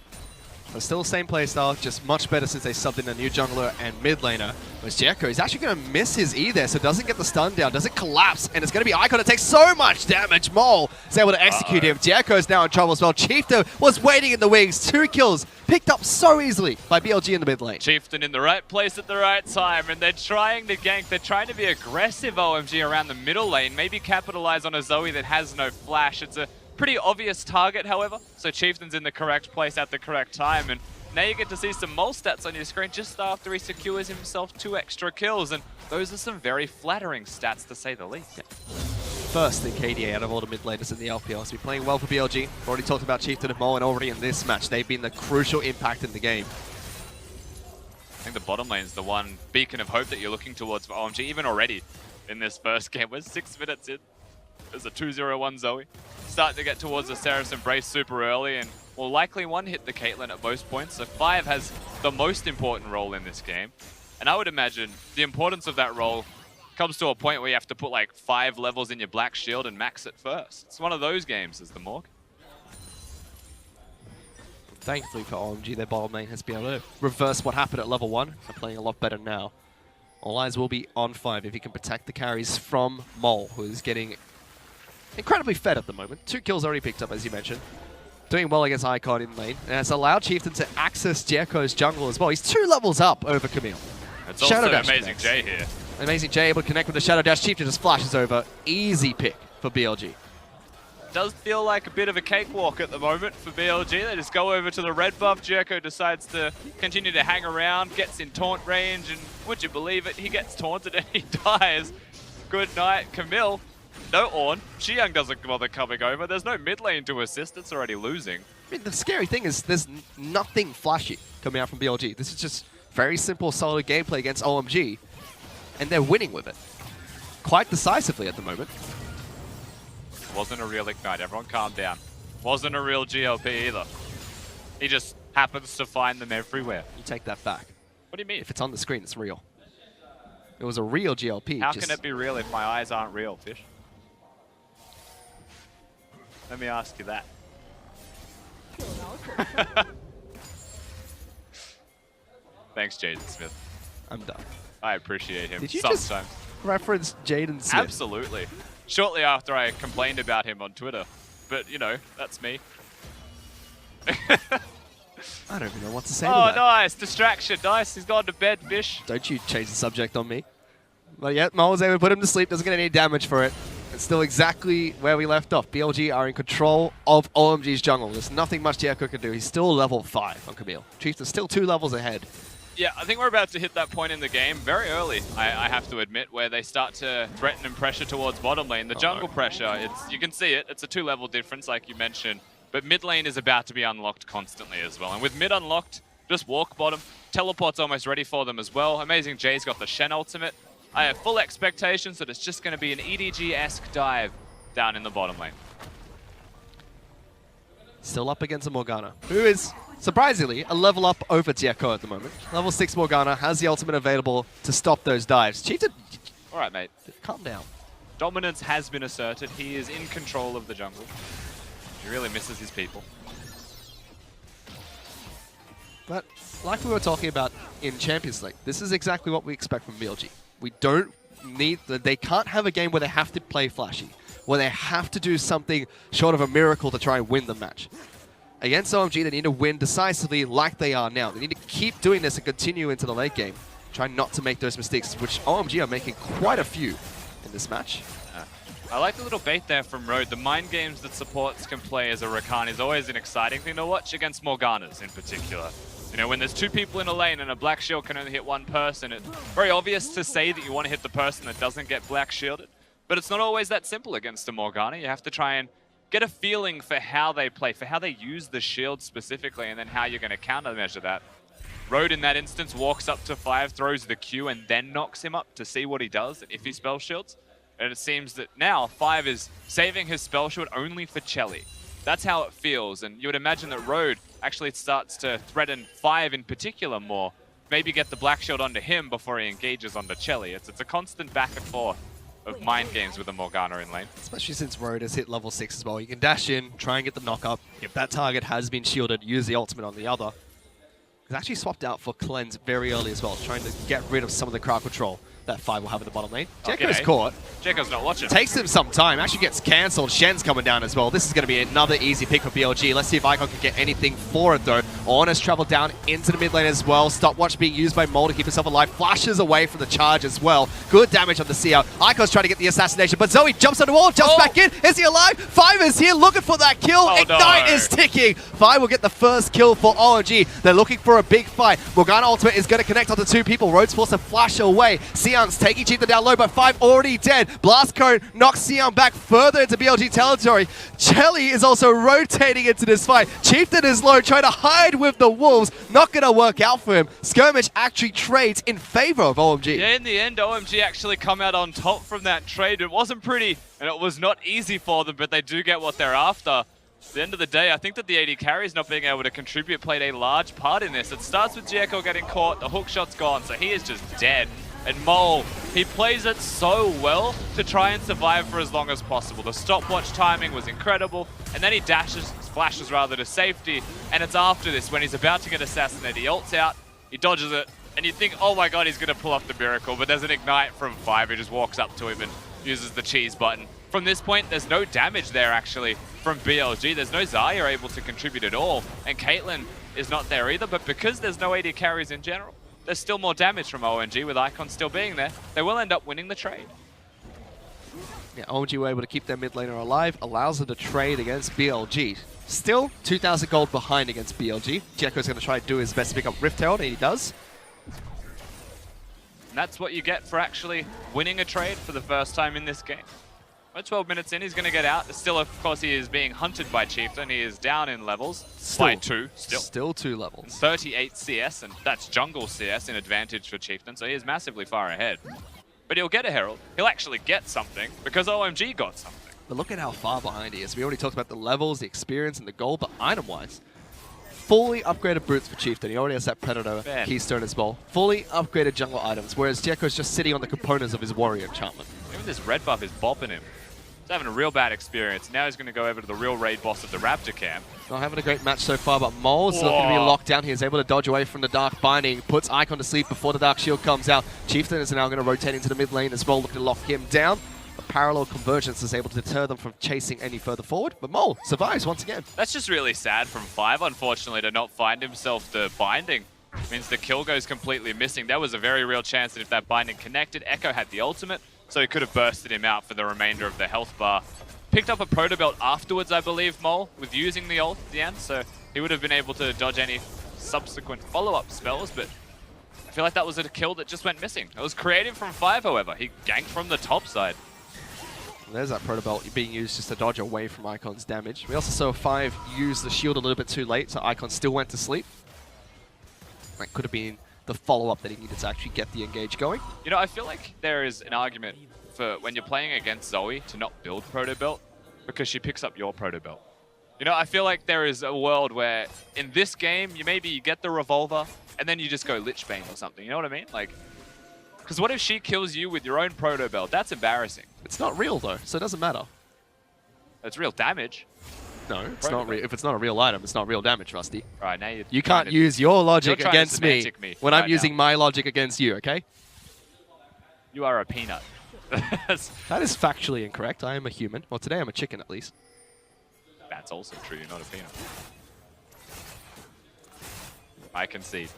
But still the same playstyle, just much better since they subbed in a new jungler and mid laner. Whereas Jericho is actually going to miss his E there, so doesn't get the stun down, doesn't collapse, and it's going to be Icon that takes so much damage. Mole is able to execute him. Jericho is now in trouble as well. Chieftain was waiting in the wings. 2 kills picked up so easily by BLG in the mid lane. Chieftain in the right place at the right time, and they're trying to gank. They're trying to be aggressive, OMG, around the middle lane. Maybe capitalize on a Zoe that has no flash. It's a pretty obvious target, however, so Chieftain's in the correct place at the correct time, and now you get to see some Mole stats on your screen just after he secures himself 2 extra kills, and those are some very flattering stats to say the least. Yeah. First in KDA out of all the mid laners in the LPL, so we're playing well for BLG. We've already talked about Chieftain and Mole, and already in this match, they've been the crucial impact in the game. I think the bottom lane is the one beacon of hope that you're looking towards for OMG, even already in this first game. We're 6 minutes in. There's a 2-0-1 Zoe. Starting to get towards the Sarah's Embrace super early, and will likely one-hit the Caitlyn at most points. So 5 has the most important role in this game. And I would imagine the importance of that role comes to a point where you have to put like 5 levels in your Black Shield and max it first. It's one of those games, is the Morg. Thankfully for OMG, their bottom lane has been able to reverse what happened at level 1. They're playing a lot better now. All eyes will be on 5 if he can protect the carries from Mole, who is getting incredibly fed at the moment. 2 kills already picked up, as you mentioned. Doing well against Icon in lane. And it's allowed Chieftain to access Jericho's jungle as well. He's 2 levels up over Camille. It's also Amazing J here. Amazing J able to connect with the Shadow Dash. Chieftain just flashes over. Easy pick for BLG. Does feel like a bit of a cakewalk at the moment for BLG. They just go over to the red buff. Jericho decides to continue to hang around, gets in taunt range, and would you believe it, he gets taunted and he dies. Good night, Camille. No Ornn. Xiang doesn't bother coming over. There's no mid lane to assist. It's already losing. I mean, the scary thing is there's nothing flashy coming out from BLG. This is just very simple, solid gameplay against OMG, and they're winning with it. Quite decisively at the moment. Wasn't a real Ignite. Everyone calm down. Wasn't a real GLP either. He just happens to find them everywhere. You take that back. What do you mean? If it's on the screen, it's real. It was a real GLP. How can it be real if my eyes aren't real, Fish? Let me ask you that. Thanks, Jaden Smith. I'm done. I appreciate him Did you sometimes. just reference Jaden Smith? Absolutely. Shortly after I complained about him on Twitter. But, you know, that's me. I don't even know what to say to that. Oh, nice. Distraction. Nice. He's gone to bed, Fish. Don't you change the subject on me. But yeah, Mole was able to put him to sleep. Doesn't get any damage for it. It's still exactly where we left off. BLG are in control of OMG's jungle. There's nothing much Jericho can do. He's still level 5 on Camille. Chieftain's still 2 levels ahead. Yeah, I think we're about to hit that point in the game very early, I have to admit, where they start to threaten and pressure towards bottom lane. The jungle pressure, you can see it. It's a 2-level difference, like you mentioned. But mid lane is about to be unlocked constantly as well. And with mid unlocked, just walk bottom. Teleport's almost ready for them as well. Amazing J's got the Shen ultimate. I have full expectations that it's just going to be an EDG-esque dive down in the bottom lane. Still up against a Morgana, who is surprisingly, a level up over Dieko at the moment. Level 6 Morgana has the ultimate available to stop those dives. Chieftain, All right, mate. calm down. Dominance has been asserted. He is in control of the jungle. He really misses his people. But like we were talking about in Champions League, this is exactly what we expect from BLG. We don't need, they can't have a game where they have to play flashy, where they have to do something short of a miracle to try and win the match. Against OMG, they need to win decisively like they are now. They need to keep doing this and continue into the late game. Try not to make those mistakes, which OMG are making quite a few in this match. I like the little bait there from Road. The mind games that supports can play as a Rakan is always an exciting thing to watch against Morganas in particular. You know, when there's two people in a lane and a black shield can only hit one person, it's very obvious to say that you want to hit the person that doesn't get black shielded. But it's not always that simple against a Morgana. You have to try and get a feeling for how they play, for how they use the shield specifically, and then how you're going to countermeasure that. Road in that instance walks up to 5, throws the Q, and then knocks him up to see what he does if he spell shields. And it seems that now 5 is saving his spell shield only for Chelly. That's how it feels, and you would imagine that Road actually starts to threaten 5 in particular more. Maybe get the black shield onto him before he engages onto Chelly. It's a constant back and forth of mind games with the Morgana in lane. Especially since Road has hit level 6 as well. You can dash in, try and get the knock up. If that target has been shielded, use the ultimate on the other. He's actually swapped out for Cleanse very early as well, trying to get rid of some of the crowd control that 5 will have in the bottom lane. Jeko's caught. Jeko's not watching. Takes him some time. Actually gets cancelled. Shen's coming down as well. This is going to be another easy pick for BLG. Let's see if Icon can get anything for it though. On has traveled down into the mid lane as well. Stopwatch being used by Mole to keep himself alive. Flashes away from the charge as well. Good damage on the CR. Icon's trying to get the assassination, but Zoe jumps on the wall, jumps back in. Is he alive? 5 is here looking for that kill. Ignite is ticking. 5 will get the first kill for OMG. They're looking for a big fight. Morgana ultimate is going to connect onto 2 people. Rhodes forced to flash away. Sion's taking Chieftain down low, but 5 already dead. Blast Cone knocks Sion back further into BLG territory. Chelly is also rotating into this fight. Chieftain is low, trying to hide with the wolves. Not going to work out for him. Skirmish actually trades in favor of OMG. Yeah, in the end, OMG actually come out on top from that trade. It wasn't pretty, and it was not easy for them, but they do get what they're after. At the end of the day, I think that the AD carries not being able to contribute played a large part in this. It starts with Dieko getting caught, the hook shot's gone, so he is just dead. And Mole, he plays it so well to try and survive for as long as possible. The stopwatch timing was incredible, and then he flashes rather to safety, and it's after this when he's about to get assassinated. He ults out, he dodges it, and you think, oh my god, he's going to pull off the miracle, but there's an ignite from 5 who just walks up to him and uses the cheese button. From this point, there's no damage there actually from BLG. There's no Zarya able to contribute at all, and Caitlyn is not there either, but because there's no AD carries in general, there's still more damage from OMG with Icon still being there. They will end up winning the trade. Yeah, OMG were able to keep their mid laner alive, allows them to trade against BLG. Still 2,000 gold behind against BLG. Jeko's going to try to do his best to pick up Rift Herald, and he does. And that's what you get for actually winning a trade for the first time in this game. We're 12 minutes in, he's going to get out. Still, of course, he is being hunted by Chieftain. He is down in levels by 2 still. Still 2 levels. 38 CS, and that's jungle CS in advantage for Chieftain, so he is massively far ahead. But he'll get a Herald. He'll actually get something because OMG got something. But look at how far behind he is. We already talked about the levels, the experience, and the gold, but item-wise, fully upgraded boots for Chieftain. He already has that Predator Keystone as well. Fully upgraded jungle items, whereas Jeko's just sitting on the components of his Warrior enchantment. Even this red buff is bopping him. He's having a real bad experience. Now he's going to go over to the real raid boss of the Raptor camp. Not having a great match so far, but Mole's not going to be locked down. He is able to dodge away from the Dark Binding, puts Icon to sleep before the Dark Shield comes out. Chieftain is now going to rotate into the mid lane as well, looking to lock him down. A parallel convergence is able to deter them from chasing any further forward, but Mole survives once again. That's just really sad from 5, unfortunately, to not find himself the Binding. Means the kill goes completely missing. There was a very real chance that if that Binding connected, Echo had the ultimate, so he could have bursted him out for the remainder of the health bar. Picked up a Proto Belt afterwards, I believe, Mole, with using the ult at the end, so he would have been able to dodge any subsequent follow-up spells, but I feel like that was a kill that just went missing. It was creative from 5, however. He ganked from the top side. There's that Proto Belt being used just to dodge away from Icon's damage. We also saw 5 use the shield a little bit too late, so Icon still went to sleep. That could have been the follow-up that he needed to actually get the engage going. You know, I feel like there is an argument for when you're playing against Zoe to not build Proto Belt because she picks up your Proto Belt. You know, I feel like there is a world where in this game, you get the revolver and then you just go Lichbane or something. You know what I mean? Like, because what if she kills you with your own proto belt? That's embarrassing. It's not real though, so it doesn't matter. It's real damage. No, it's not real. If it's not a real item, it's not real damage, Rusty. All right, now you can't use your logic you're against me when I'm using my logic against you, okay? You are a peanut. That is factually incorrect. I am a human. Well, today I'm a chicken at least. That's also true. You're not a peanut. I concede.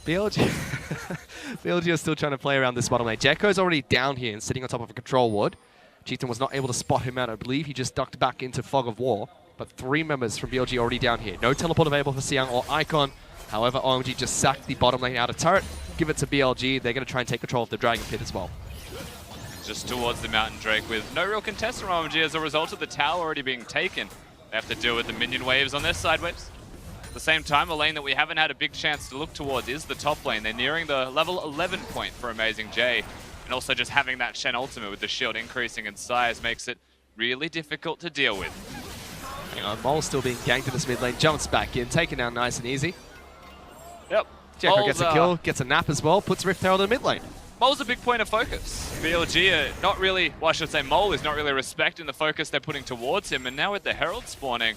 BLG BLG is still trying to play around this bottom lane. Jekko's already down here and sitting on top of a control ward. Chieftain was not able to spot him out. I believe he just ducked back into Fog of War. But 3 members from BLG already down here. No teleport available for Siang or Icon. However, OMG just sacked the bottom lane out of turret. Give it to BLG. They're going to try and take control of the Dragon Pit as well. Just towards the Mountain Drake with no real contest from OMG as a result of the tower already being taken. They have to deal with the minion waves on their side waves. At the same time, a lane that we haven't had a big chance to look towards is the top lane. They're nearing the level 11 point for Amazing J. And also just having that Shen ultimate with the shield increasing in size makes it really difficult to deal with. Hang on, Mole still being ganked in this mid lane. Jumps back in, taken down nice and easy. Yep. Jekko gets a kill, gets a nap as well, puts Rift Herald in the mid lane. Mole's a big point of focus. BLG are not really, well I should say Mole is not really respecting the focus they're putting towards him, and now with the Herald spawning,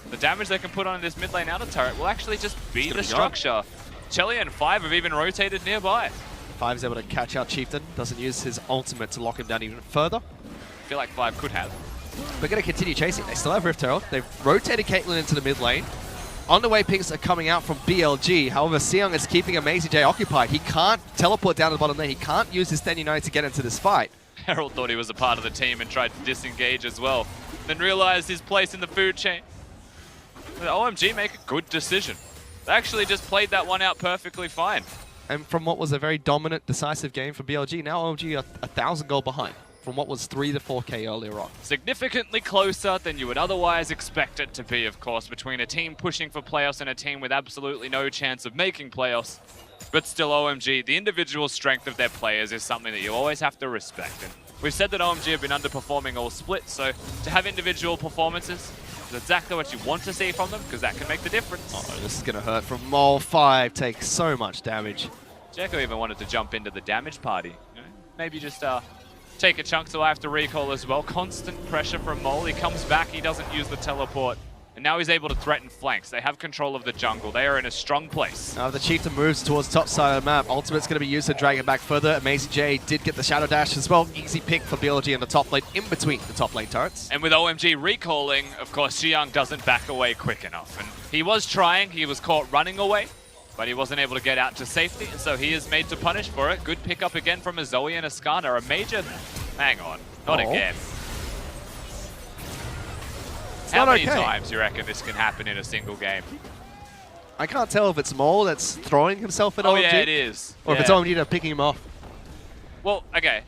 the damage they can put on this mid lane outer turret will actually just be the structure. Chelly and 5 have even rotated nearby. 5's able to catch out Chieftain, doesn't use his ultimate to lock him down even further. I feel like 5 could have. They're going to continue chasing. They still have Rift Herald. They've rotated Caitlyn into the mid lane. On the way, pings are coming out from BLG. However, Siang is keeping Amazing J occupied. He can't teleport down to the bottom lane. He can't use his Stand United to get into this fight. Herald thought he was a part of the team and tried to disengage as well. Then realized his place in the food chain. The OMG make a good decision. They actually just played that one out perfectly fine. And from what was a very dominant, decisive game for BLG, now OMG are 1,000 gold behind from what was 3 to 4k earlier on. Significantly closer than you would otherwise expect it to be, of course, between a team pushing for playoffs and a team with absolutely no chance of making playoffs. But still, OMG, the individual strength of their players is something that you always have to respect. And we've said that OMG have been underperforming all split, so to have individual performances is exactly what you want to see from them, because that can make the difference. Oh, this is going to hurt from Mole. 5 takes so much damage. Jekko even wanted to jump into the damage party. You know? Maybe just take a chunk, so I have to recall as well. Constant pressure from Mole. He comes back, he doesn't use the teleport. And now he's able to threaten flanks. They have control of the jungle. They are in a strong place. Now the Chieftain moves towards top side of the map. Ultimate's going to be used to drag it back further. Amazing J did get the Shadow Dash as well. Easy pick for BLG in the top lane, in between the top lane turrets. And with OMG recalling, of course, Xiang doesn't back away quick enough. And he was trying. He was caught running away, but he wasn't able to get out to safety. And so he is made to punish for it. Good pickup again from a Zoe and a Skana. A major... Hang on. Not again. How many times do you reckon this can happen in a single game? I can't tell if it's Mole that's throwing himself at OMG. Oh yeah, it is. Or if it's OMG that's picking him off. Well, okay.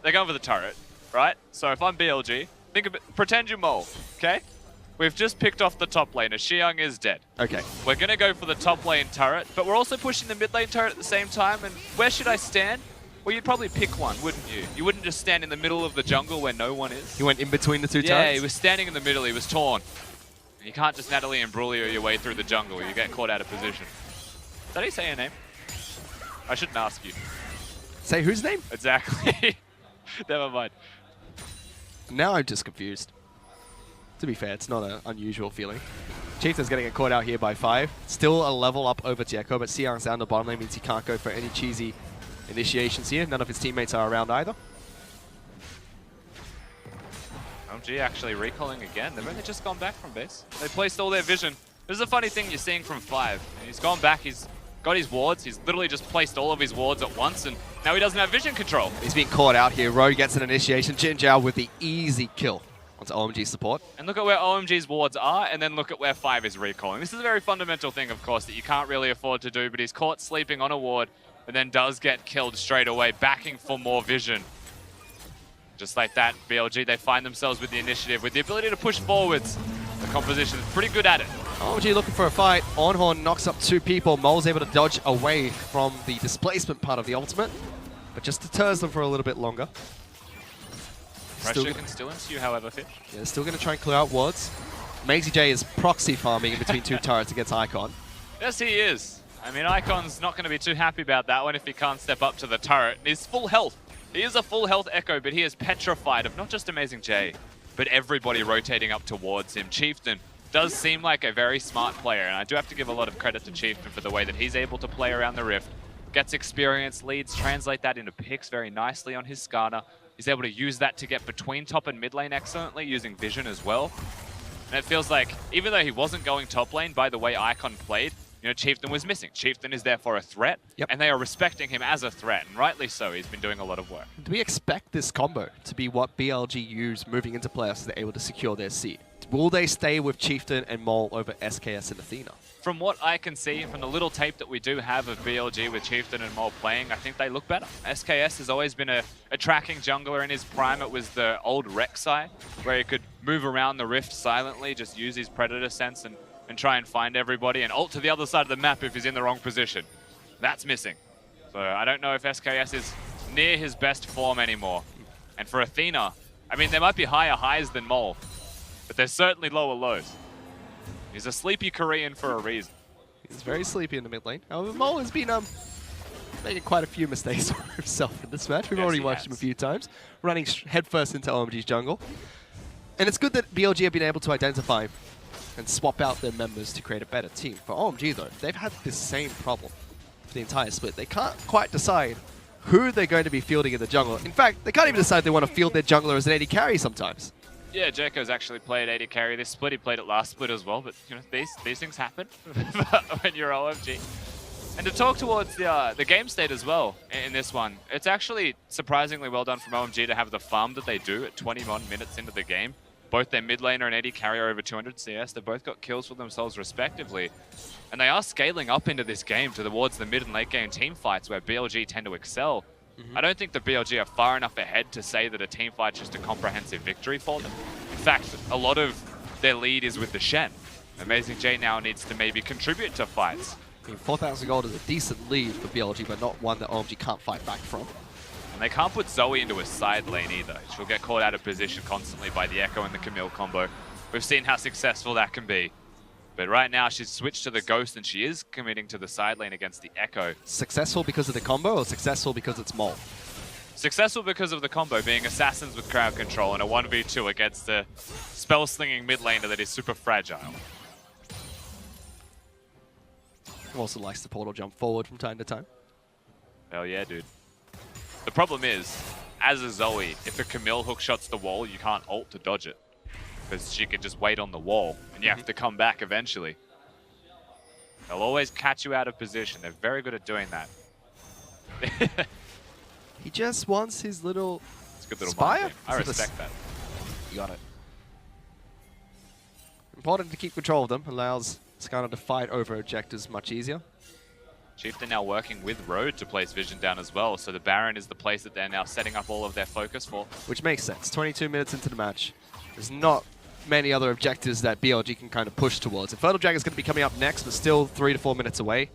They're going for the turret, right? So if I'm BLG, think of it, pretend you're Mole, okay? We've just picked off the top laner. Xiang is dead. Okay. We're going to go for the top lane turret, but we're also pushing the mid lane turret at the same time. And where should I stand? Well, you'd probably pick one, wouldn't you? You wouldn't just stand in the middle of the jungle where no one is. He went in between the two turrets? Yeah, he was standing in the middle. He was torn. You can't just Natalie and Brulio your way through the jungle. You get caught out of position. Did he say your name? I shouldn't ask you. Say whose name? Exactly. Never mind. Now I'm just confused. To be fair, it's not an unusual feeling. Chieftain's going to get caught out here by 5. Still a level up over Jekko, but Siang's down the bottom lane means he can't go for any cheesy initiations here. None of his teammates are around either. OMG actually recalling again. They've only just gone back from base. They placed all their vision. This is a funny thing you're seeing from 5. He's gone back, he's got his wards. He's literally just placed all of his wards at once, and now he doesn't have vision control. He's being caught out here. Rogue gets an initiation. Jinjiao with the easy kill onto OMG support. And look at where OMG's wards are, and then look at where 5 is recalling. This is a very fundamental thing, of course, that you can't really afford to do, but he's caught sleeping on a ward, and then does get killed straight away, backing for more vision. Just like that, BLG, they find themselves with the initiative, with the ability to push forwards. The composition is pretty good at it. OMG looking for a fight. Ornhorn knocks up 2 people. Mole's able to dodge away from the displacement part of the ultimate, but just deters them for a little bit longer. Pressure can still ensue, however, Fish. Yeah, they're still going to try and clear out wards. Amazing J is proxy farming in between two turrets against Icon. Yes, he is. I mean, Icon's not going to be too happy about that one if he can't step up to the turret. He's full health. He is a full health Echo, but he is petrified of not just Amazing J, but everybody rotating up towards him. Chieftain does seem like a very smart player, and I do have to give a lot of credit to Chieftain for the way that he's able to play around the Rift. Gets experience, leads, translate that into picks very nicely on his Skarner. He's able to use that to get between top and mid lane excellently, using vision as well. And it feels like, even though he wasn't going top lane, by the way Icon played, you know, Chieftain was missing. Chieftain is therefore a threat, and they are respecting him as a threat, and rightly so. He's been doing a lot of work. Do we expect this combo to be what BLG use moving into playoffs so they're able to secure their seed? Will they stay with Chieftain and Mole over SKS and Athena? From what I can see, from the little tape that we do have of BLG with Chieftain and Mole playing, I think they look better. SKS has always been a tracking jungler in his prime. It was the old Rek'Sai, where he could move around the Rift silently, just use his Predator sense and try and find everybody, and ult to the other side of the map if he's in the wrong position. That's missing. So I don't know if SKS is near his best form anymore. And for Athena, I mean, there might be higher highs than Mole, but there's certainly lower lows. He's a sleepy Korean for a reason. He's very sleepy in the mid lane. However, Mole has been making quite a few mistakes for himself in this match. We've already watched him a few times, running headfirst into OMG's jungle. And it's good that BLG have been able to identify and swap out their members to create a better team. For OMG though, they've had this same problem for the entire split. They can't quite decide who they're going to be fielding in the jungle. In fact, they can't even decide they want to field their jungler as an AD carry sometimes. Yeah, Jericho's actually played AD carry this split. He played it last split as well, but you know, these things happen when you're OMG. And to talk towards the game state as well in this one, it's actually surprisingly well done from OMG to have the farm that they do at 21 minutes into the game. Both their mid laner and AD carry are over 200 CS. They've both got kills for themselves respectively. And they are scaling up into this game towards the mid and late game team fights where BLG tend to excel. I don't think the BLG are far enough ahead to say that a team fight's just a comprehensive victory for them. In fact, a lot of their lead is with the Shen. Amazing J now needs to maybe contribute to fights. I mean, 4,000 gold is a decent lead for BLG, but not one that OMG can't fight back from. And they can't put Zoe into a side lane either. She'll get caught out of position constantly by the Echo and the Camille combo. We've seen how successful that can be. But right now, she's switched to the Ghost, and she is committing to the side lane against the Echo. Successful because of the combo, or successful because it's Mole? Successful because of the combo, being assassins with crowd control and a 1v2 against the spell-slinging mid laner that is super fragile. Also likes the portal jump forward from time to time. Hell yeah, dude. The problem is, as a Zoe, if a Camille hookshots the wall, you can't ult to dodge it. Because she can just wait on the wall, and you have to come back eventually. They'll always catch you out of position. They're very good at doing that. He just wants his little it's a good little spire. I respect that. You got it. Important to keep control of them. Allows Skarner to fight over objectives much easier. Chieftain now working with Road to place vision down as well, so the Baron is the place that they're now setting up all of their focus for. Which makes sense. 22 minutes into the match. There's not many other objectives that BLG can kind of push towards. And Fertile Dragon is going to be coming up next, but still 3 to 4 minutes away.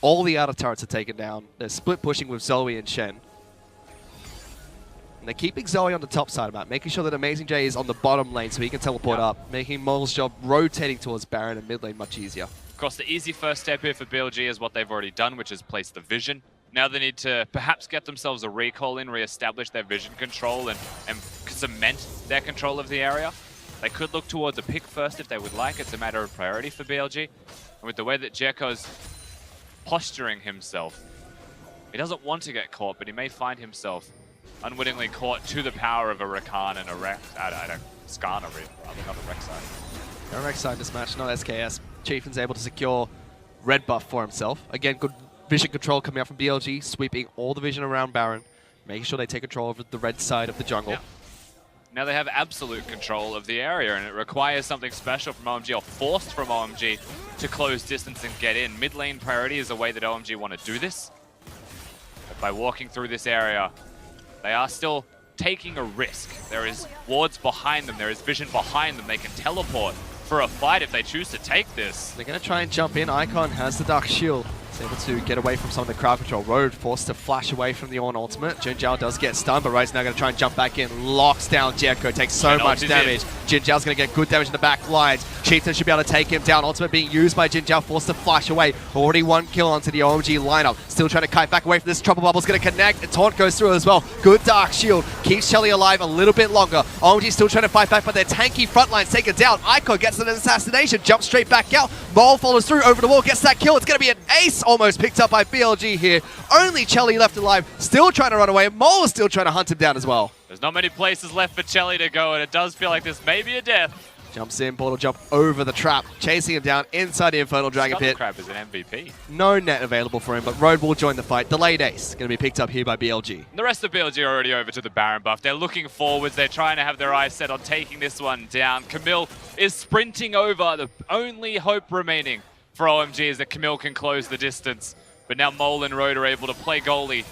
All the outer turrets are taken down. They're split pushing with Zoe and Shen. And they're keeping Zoe on the top side of the map, making sure that Amazing J is on the bottom lane so he can teleport up, making Mole's job rotating towards Baron and mid lane much easier. Of course, the easy first step here for BLG is what they've already done, which is place the vision. Now they need to perhaps get themselves a recall in, re-establish their vision control and cement their control of the area. They could look towards a pick first if they would like. It's a matter of priority for BLG. And with the way that Jericho's posturing himself, he doesn't want to get caught, but he may find himself unwittingly caught to the power of a Rakan and a Skarner, rather, not a Rek'Sai. No Rek'Sai in this match, not SKS. Chieftain's able to secure red buff for himself. Again, good vision control coming out from BLG, sweeping all the vision around Baron, making sure they take control of the red side of the jungle. Yeah. Now they have absolute control of the area, and it requires something special from OMG, or forced from OMG, to close distance and get in. Mid lane priority is the way that OMG want to do this. But by walking through this area, they are still taking a risk. There is wards behind them, there is vision behind them, they can teleport for a fight if they choose to take this. They're going to try and jump in. Icon has the Dark Shield, He's able to get away from some of the crowd control. Road forced to flash away from the Ornn ultimate. Jin Zhao does get stunned, but Road's now going to try and jump back in. Locks down Jericho, takes so much damage. Jin Zhao's going to get good damage in the back lines. Chieftain should be able to take him down. Ultimate being used by Jin Zhao, forced to flash away. Already 1 kill onto the OMG lineup. Still trying to kite back away from this. Trouble Bubble's going to connect, and Taunt goes through as well. Good Dark Shield. Keeps Shelly alive a little bit longer. OMG still trying to fight back, but their tanky front lines take it down. Icon gets an assassination, jumps straight back out. Mole follows through over the wall, gets that kill. It's going to be an ace, almost picked up by BLG here. Only Chelly left alive, still trying to run away. Mole still trying to hunt him down as well. There's not many places left for Chelly to go, and it does feel like this may be a death. Jumps in, portal jump over the trap, chasing him down inside the Infernal Dragon Pit. Crab is an MVP. No net available for him, but Road will join the fight. Delayed ace, going to be picked up here by BLG. The rest of BLG are already over to the Baron buff. They're looking forwards. They're trying to have their eyes set on taking this one down. Camille is sprinting over. The only hope remaining for OMG is that Camille can close the distance. But now Mole and Road are able to play goalie.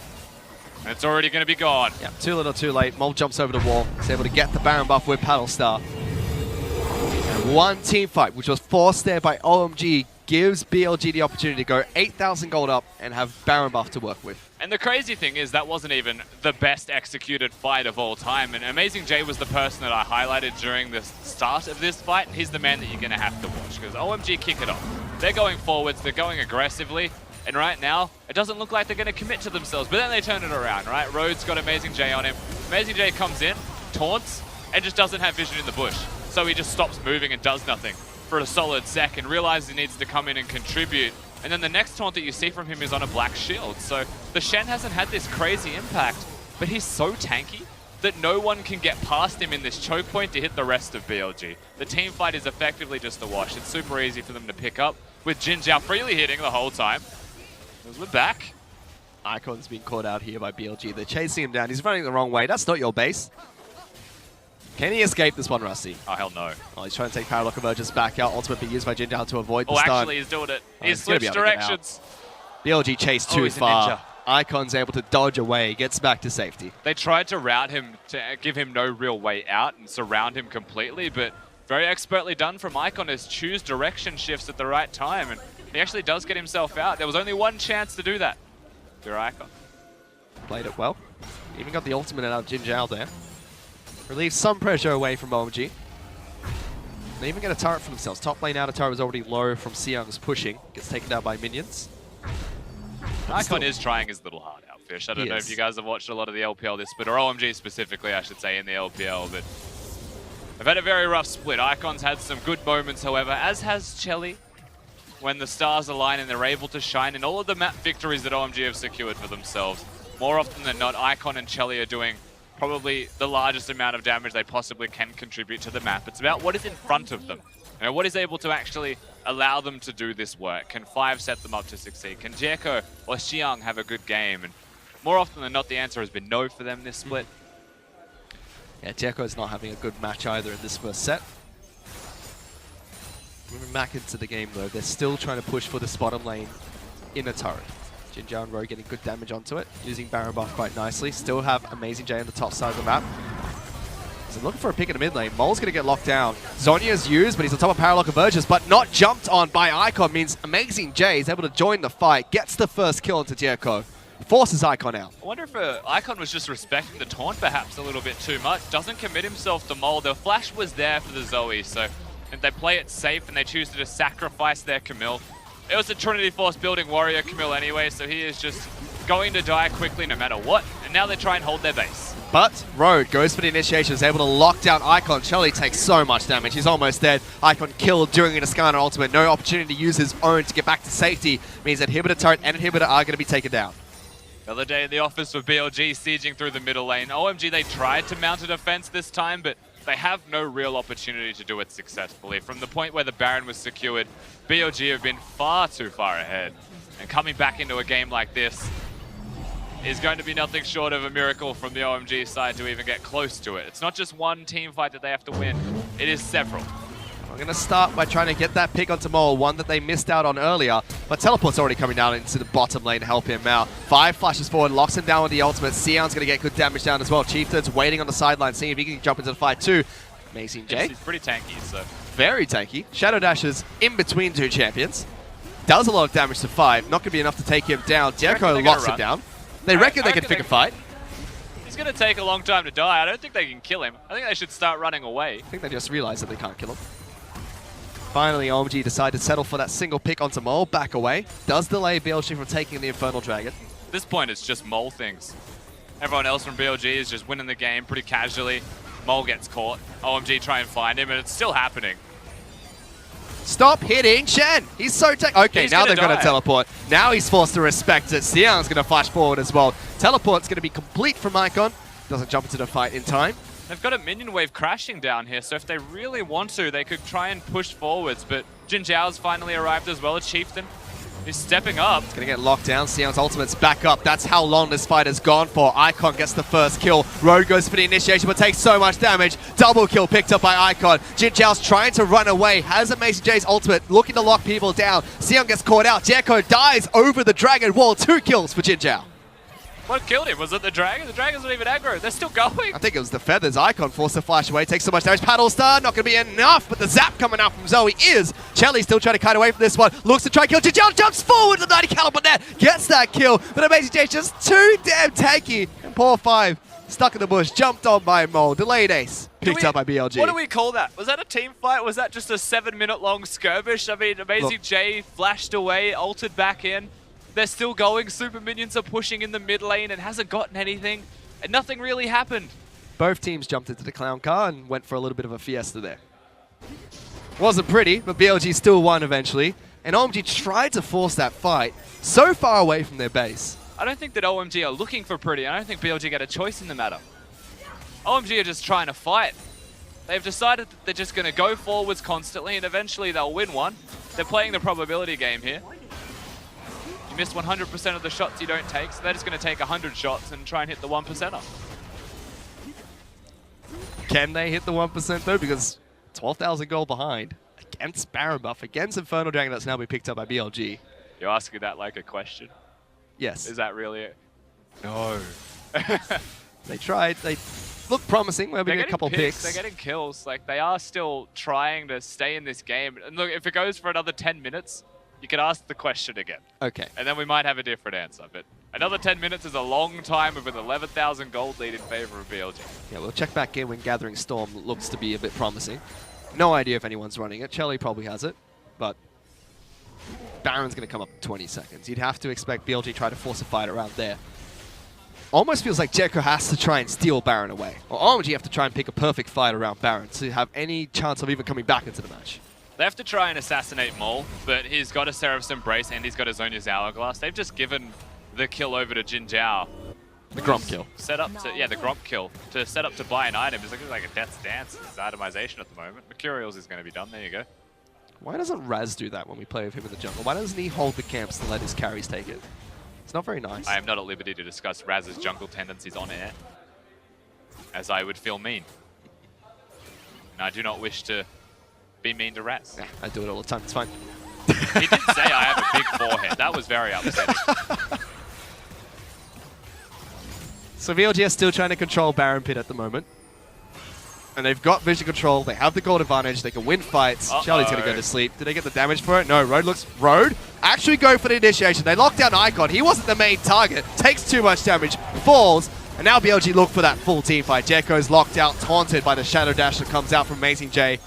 And it's already going to be gone. Yeah, too little too late. Mole jumps over the wall. He's able to get the Baron buff with Paddle Star. And one team fight, which was forced there by OMG, gives BLG the opportunity to go 8,000 gold up and have Baron buff to work with. And the crazy thing is that wasn't even the best executed fight of all time. And Amazing J was the person that I highlighted during the start of this fight. He's the man that you're going to have to watch because OMG kick it off. They're going forwards. They're going aggressively. And right now, it doesn't look like they're going to commit to themselves. But then they turn it around, right? Rhodes got Amazing J on him. Amazing J comes in, taunts, and just doesn't have vision in the bush. So he just stops moving and does nothing for a solid sec and realizes he needs to come in and contribute. And then the next taunt that you see from him is on a black shield. So the Shen hasn't had this crazy impact, but he's so tanky that no one can get past him in this choke point to hit the rest of BLG. The team fight is effectively just a wash. It's super easy for them to pick up, with Jin Zhao freely hitting the whole time. As we're back. Icon's been caught out here by BLG. They're chasing him down. He's running the wrong way. That's not your base. Can he escape this one, Rusty? Oh, hell no. Oh, he's trying to take Paralock Convergence back out. Ultimate being used by Jin Zhao to avoid the Oh, stun. actually, he's doing it. He's switched directions. BLG chased too far. Icon's able to dodge away, gets back to safety. They tried to route him to give him no real way out and surround him completely, but very expertly done from Icon is choose direction shifts at the right time, and he actually does get himself out. There was only one chance to do that. Your Icon. Played it well. Even got the ultimate out of Jin Zhao there. Relieves some pressure away from OMG. They even get a turret for themselves. Top lane outer turret was already low from Seung's pushing. Gets taken down by minions. Icon is trying his little heart out, Fish. I don't know if you guys have watched a lot of the LPL this split, or OMG specifically, I should say, in the LPL, but they've had a very rough split. Icon's had some good moments, however, as has Chelly, when the stars align and they're able to shine in all of the map victories that OMG have secured for themselves. More often than not, Icon and Chelly are doing probably the largest amount of damage they possibly can contribute to the map. It's about what is in front of them. You know, what is able to actually allow them to do this work? Can 5 set them up to succeed? Can Jericho or Xiang have a good game? And more often than not, the answer has been no for them this split. Yeah, Jericho's not having a good match either in this first set. Moving back into the game though, they're still trying to push for this bottom lane in a turret. Jin Zhao and Rogue getting good damage onto it, using Baron buff quite nicely. Still have Amazing J on the top side of the map. So looking for a pick in the mid lane. Mole's going to get locked down. Zonya's used, but he's on top of Paralock Convergence, but not jumped on by Icon. Means Amazing J is able to join the fight, gets the first kill into Jericho. Forces Icon out. I wonder if Icon was just respecting the taunt perhaps a little bit too much. Doesn't commit himself to Mole. The flash was there for the Zoe, so if they play it safe and they choose to just sacrifice their Camille. It was a Trinity Force building warrior Camille anyway, so he is just going to die quickly no matter what. And now they try and hold their base. But Road goes for the initiation, is able to lock down Icon. Shelly takes so much damage. He's almost dead. Icon killed during an Ascana ultimate. No opportunity to use his own to get back to safety. Means that Inhibitor turret and Inhibitor are going to be taken down. Another day in the office for BLG sieging through the middle lane. OMG, they tried to mount a defense this time, but they have no real opportunity to do it successfully. From the point where the Baron was secured, BLG have been far too far ahead. And coming back into a game like this is going to be nothing short of a miracle from the OMG side to even get close to it. It's not just one team fight that they have to win, it is several. I'm going to start by trying to get that pick onto Mole, one that they missed out on earlier. But Teleport's already coming down into the bottom lane to help him out. 5 flashes forward, locks him down with the ultimate. Sion's going to get good damage down as well. Chieftain's waiting on the sideline, seeing if he can jump into the fight too. Amazing J. He's pretty tanky, so. Very tanky. Shadow Dashes in between two champions. Does a lot of damage to 5. Not going to be enough to take him down. Jericho locks him down. They reckon they can pick a fight. He's going to take a long time to die. I don't think they can kill him. I think they should start running away. I think they just realized that they can't kill him. Finally, OMG decided to settle for that single pick onto Mole. Back away. Does delay BLG from taking the Infernal Dragon. At this point, it's just Mole things. Everyone else from BLG is just winning the game pretty casually. Mole gets caught. OMG try and find him, and it's still happening. Stop hitting Shen! He's so okay, now they're going to teleport. Now he's forced to respect it. Xiang's going to flash forward as well. Teleport's going to be complete from Icon. Doesn't jump into the fight in time. They've got a minion wave crashing down here, so if they really want to, they could try and push forwards, but Jin Zhao's finally arrived as well, a Chieftain. He's stepping up. It's going to get locked down. Xiang's ultimate's back up. That's how long this fight has gone for. Icon gets the first kill. Road goes for the initiation, but takes so much damage. Double kill picked up by Icon. Jin Zhao's trying to run away. Has Amazing J's ultimate, looking to lock people down. Xiang gets caught out. Jericho dies over the Dragon Wall. 2 kills for Jin Zhao. What killed him? Was it the Dragon? The Dragon's not even aggro. They're still going. I think it was the feathers. Icon forced to flash away. Takes so much damage. Paddle Star, not going to be enough, but the zap coming out from Zoe is. Chelly still trying to kite away from this one. Looks to try and kill. Jin Zhao jumps forward to the 90 caliber net. Gets that kill, but Amazing J's just too damn tanky. And poor 5 stuck in the bush. Jumped on by Mole. Delayed ace. Picked up by BLG. What do we call that? Was that a team fight? Was that just a 7-minute long skirmish? I mean, Amazing J flashed away, ulted back in. They're still going. Super Minions are pushing in the mid lane and hasn't gotten anything. And nothing really happened. Both teams jumped into the clown car and went for a little bit of a fiesta there. Wasn't pretty, but BLG still won eventually. And OMG tried to force that fight so far away from their base. I don't think that OMG are looking for pretty. I don't think BLG get a choice in the matter. OMG are just trying to fight. They've decided that they're just going to go forwards constantly and eventually they'll win one. They're playing the probability game here. You miss 100% of the shots you don't take, so they're just going to take 100 shots and try and hit the 1%er. Can they hit the 1% though? Because 12,000 gold behind against Baron buff, against Infernal Dragon that's now been picked up by BLG. You're asking that like a question? Yes. Is that really it? No. They tried. They look promising. We're getting a couple picks. They're getting kills. Like, they are still trying to stay in this game. And look, if it goes for another 10 minutes, you could ask the question again. Okay. And then we might have a different answer. But another 10 minutes is a long time with an 11,000 gold lead in favor of BLG. Yeah, we'll check back in when Gathering Storm looks to be a bit promising. No idea if anyone's running it. Chelly probably has it, but Baron's going to come up in 20 seconds. You'd have to expect BLG try to force a fight around there. Almost feels like Jericho has to try and steal Baron away. Or OMG have to try and pick a perfect fight around Baron to have any chance of even coming back into the match. They have to try and assassinate Mole, but he's got a Seraph's Embrace and he's got his Zonya's Hourglass. They've just given the kill over to Jin Zhao. The Gromp kill. Set up to, yeah, the Gromp kill. To set up to buy an item. It's like a Death's Dance. It's itemization at the moment. Mercurials is going to be done. There you go. Why doesn't Raz do that when we play with him in the jungle? Why doesn't he hold the camps and let his carries take it? It's not very nice. I am not at liberty to discuss Raz's jungle tendencies on air, as I would feel mean. And I do not wish to be mean to Raz. Yeah, I do it all the time. It's fine. He did say I have a big forehead. That was very upsetting. So BLG are still trying to control Baron Pit at the moment. And they've got vision control. They have the gold advantage. They can win fights. Charlie's going to go to sleep. Did they get the damage for it? No. Road actually go for the initiation. They lock down Icon. He wasn't the main target. Takes too much damage. Falls. And now BLG look for that full team fight. Jericho's locked out, taunted by the Shadow Dash that comes out from Amazing J.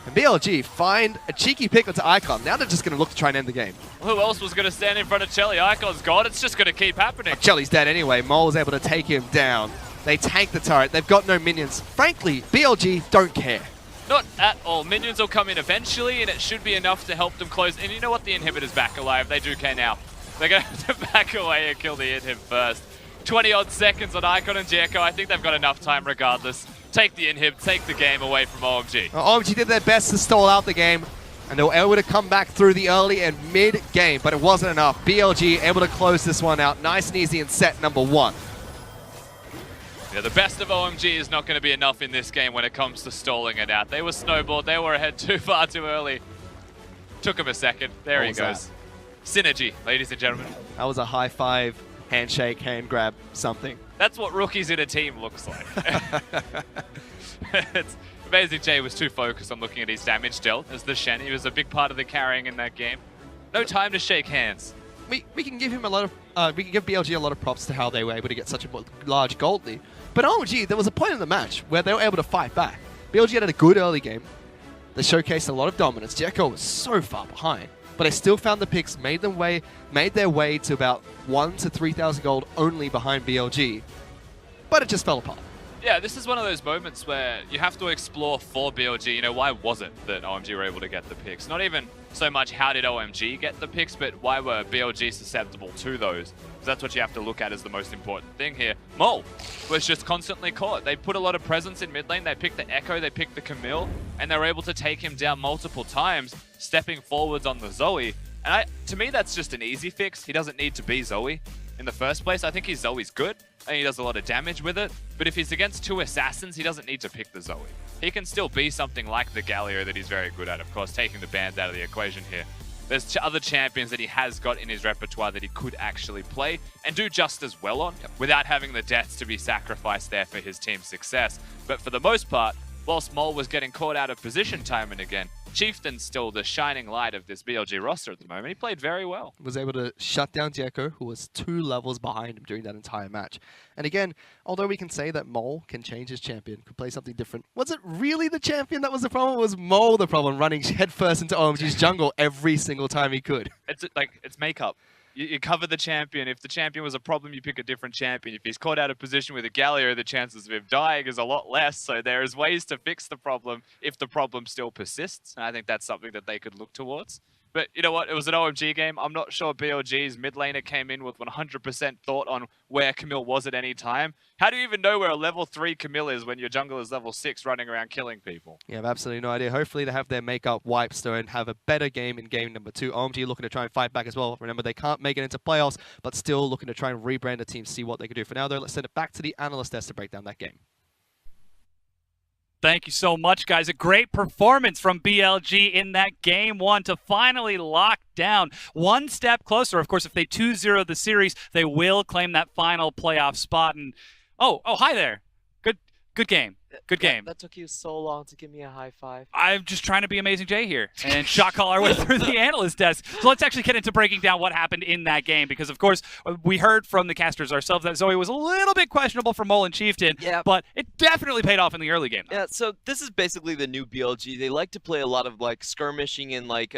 And BLG find a cheeky pick onto Icon. Now they're just going to look to try and end the game. Who else was going to stand in front of Chelly? Icon's gone. It's just going to keep happening. Chelly's dead anyway. Mole was able to take him down. They tank the turret. They've got no minions. Frankly, BLG don't care. Not at all. Minions will come in eventually, and it should be enough to help them close. And you know what? The inhibitor's back alive. They do care now. They're going to have to back away and kill the inhib first. 20-odd seconds on Icon and Jericho. I think they've got enough time regardless. Take the inhib, take the game away from OMG. OMG did their best to stall out the game, and they were able to come back through the early and mid-game, but it wasn't enough. BLG able to close this one out nice and easy in set number 1. Yeah, the best of OMG is not going to be enough in this game when it comes to stalling it out. They were snowballed. They were ahead too far too early. Took him a second. There he goes. Synergy, ladies and gentlemen. That was a high five, handshake, hand grab, something. That's what rookies in a team looks like. Amazing J was too focused on looking at his damage dealt as the Shen. He was a big part of the carrying in that game. No time to shake hands. We can give him a lot of we can give BLG a lot of props to how they were able to get such a large gold lead. But OMG, there was a point in the match where they were able to fight back. BLG had a good early game. They showcased a lot of dominance. Jekko was so far behind, but they still found the picks, made their way to about 1,000 to 3,000 gold only behind BLG. But it just fell apart. Yeah, this is one of those moments where you have to explore for BLG, you know, why was it that OMG were able to get the picks? Not even so much how did OMG get the picks, but why were BLG susceptible to those? Because that's what you have to look at as the most important thing here. Mole was just constantly caught. They put a lot of presence in mid lane. They picked the Echo, they picked the Camille, and they were able to take him down multiple times, stepping forwards on the Zoe. And to me, that's just an easy fix. He doesn't need to be Zoe in the first place. I think his Zoe's good, and he does a lot of damage with it. But if he's against two assassins, he doesn't need to pick the Zoe. He can still be something like the Galio that he's very good at, of course, taking the bans out of the equation here. There's other champions that he has got in his repertoire that he could actually play and do just as well on, without having the deaths to be sacrificed there for his team's success. But for the most part, whilst Mole was getting caught out of position time and again, Chieftain's still the shining light of this BLG roster at the moment. He played very well. Was able to shut down Jekko, who was 2 levels behind him during that entire match. And again, although we can say that Mole can change his champion, could play something different, was it really the champion that was the problem? Or was Mole the problem, running headfirst into OMG's jungle every single time he could? It's makeup. You cover the champion. If the champion was a problem, you pick a different champion. If he's caught out of position with a Galio, the chances of him dying is a lot less. So there's ways to fix the problem if the problem still persists. And I think that's something that they could look towards. But you know what? It was an OMG game. I'm not sure BLG's mid laner came in with 100% thought on where Camille was at any time. How do you even know where a level 3 Camille is when your jungle is level 6 running around killing people? Yeah, I have absolutely no idea. Hopefully they have their makeup wiped though and have a better game in game number 2. OMG looking to try and fight back as well. Remember, they can't make it into playoffs, but still looking to try and rebrand the team, see what they can do. For now though, let's send it back to the analyst desk to break down that game. Thank you so much, guys. A great performance from BLG in that game 1 to finally lock down one step closer. Of course, if they 2-0 the series, they will claim that final playoff spot. And oh, hi there. Good game. Good game. That took you so long to give me a high five. I'm just trying to be Amazing Jay here and shot call our way through the analyst desk. So let's actually get into breaking down what happened in that game, because, of course, we heard from the casters ourselves that Zoe was a little bit questionable for Mole and Chieftain, but it definitely paid off in the early game. Yeah, so this is basically the new BLG. They like to play a lot of like skirmishing and like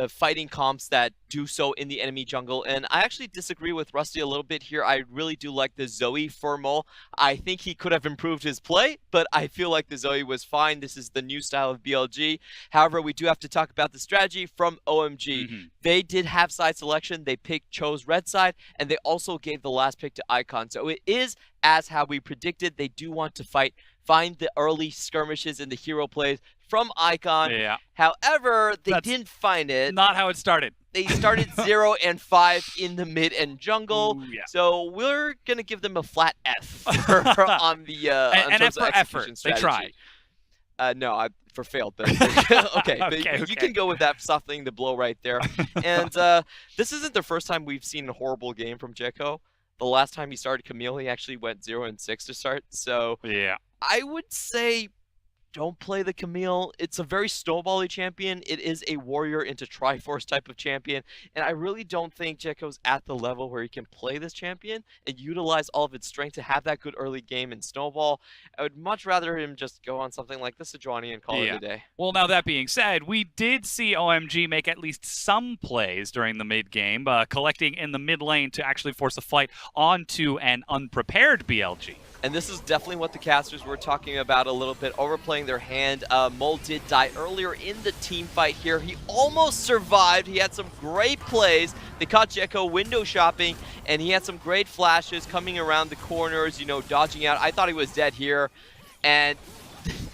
fighting comps that do so in the enemy jungle, and I actually disagree with Rusty a little bit here. I really do like the Zoe for Mole. I think he could have improved his play, but I feel like the Zoe was fine. This is the new style of BLG. However, we do have to talk about the strategy from OMG. They did have side selection. They chose red side, and they also gave the last pick to Icon. So it is as how we predicted. They do want to find the early skirmishes and the hero plays from Icon. Yeah. However, they didn't find it. Not how it started. They started 0 and 5 in the mid and jungle. Ooh, yeah. So we're going to give them a flat F on the and F for effort. Strategy. They tried. No, I for failed, but okay, but you can go with that softening the blow right there. And this isn't the first time we've seen a horrible game from Jekko. The last time he started Camille, he actually went 0 and 6 to start. So yeah, I would say don't play the Camille. It's a very snowbally champion. It is a warrior into Triforce type of champion. And I really don't think Jekko's at the level where he can play this champion and utilize all of its strength to have that good early game in snowball. I would much rather him just go on something like the Sejuani and call it a day. Well, now that being said, we did see OMG make at least some plays during the mid game, collecting in the mid lane to actually force a fight onto an unprepared BLG. And this is definitely what the casters were talking about a little bit, overplaying their hand. Mole did die earlier in the team fight here. He almost survived. He had some great plays. They caught Jekko window shopping, and he had some great flashes coming around the corners, you know, dodging out. I thought he was dead here. And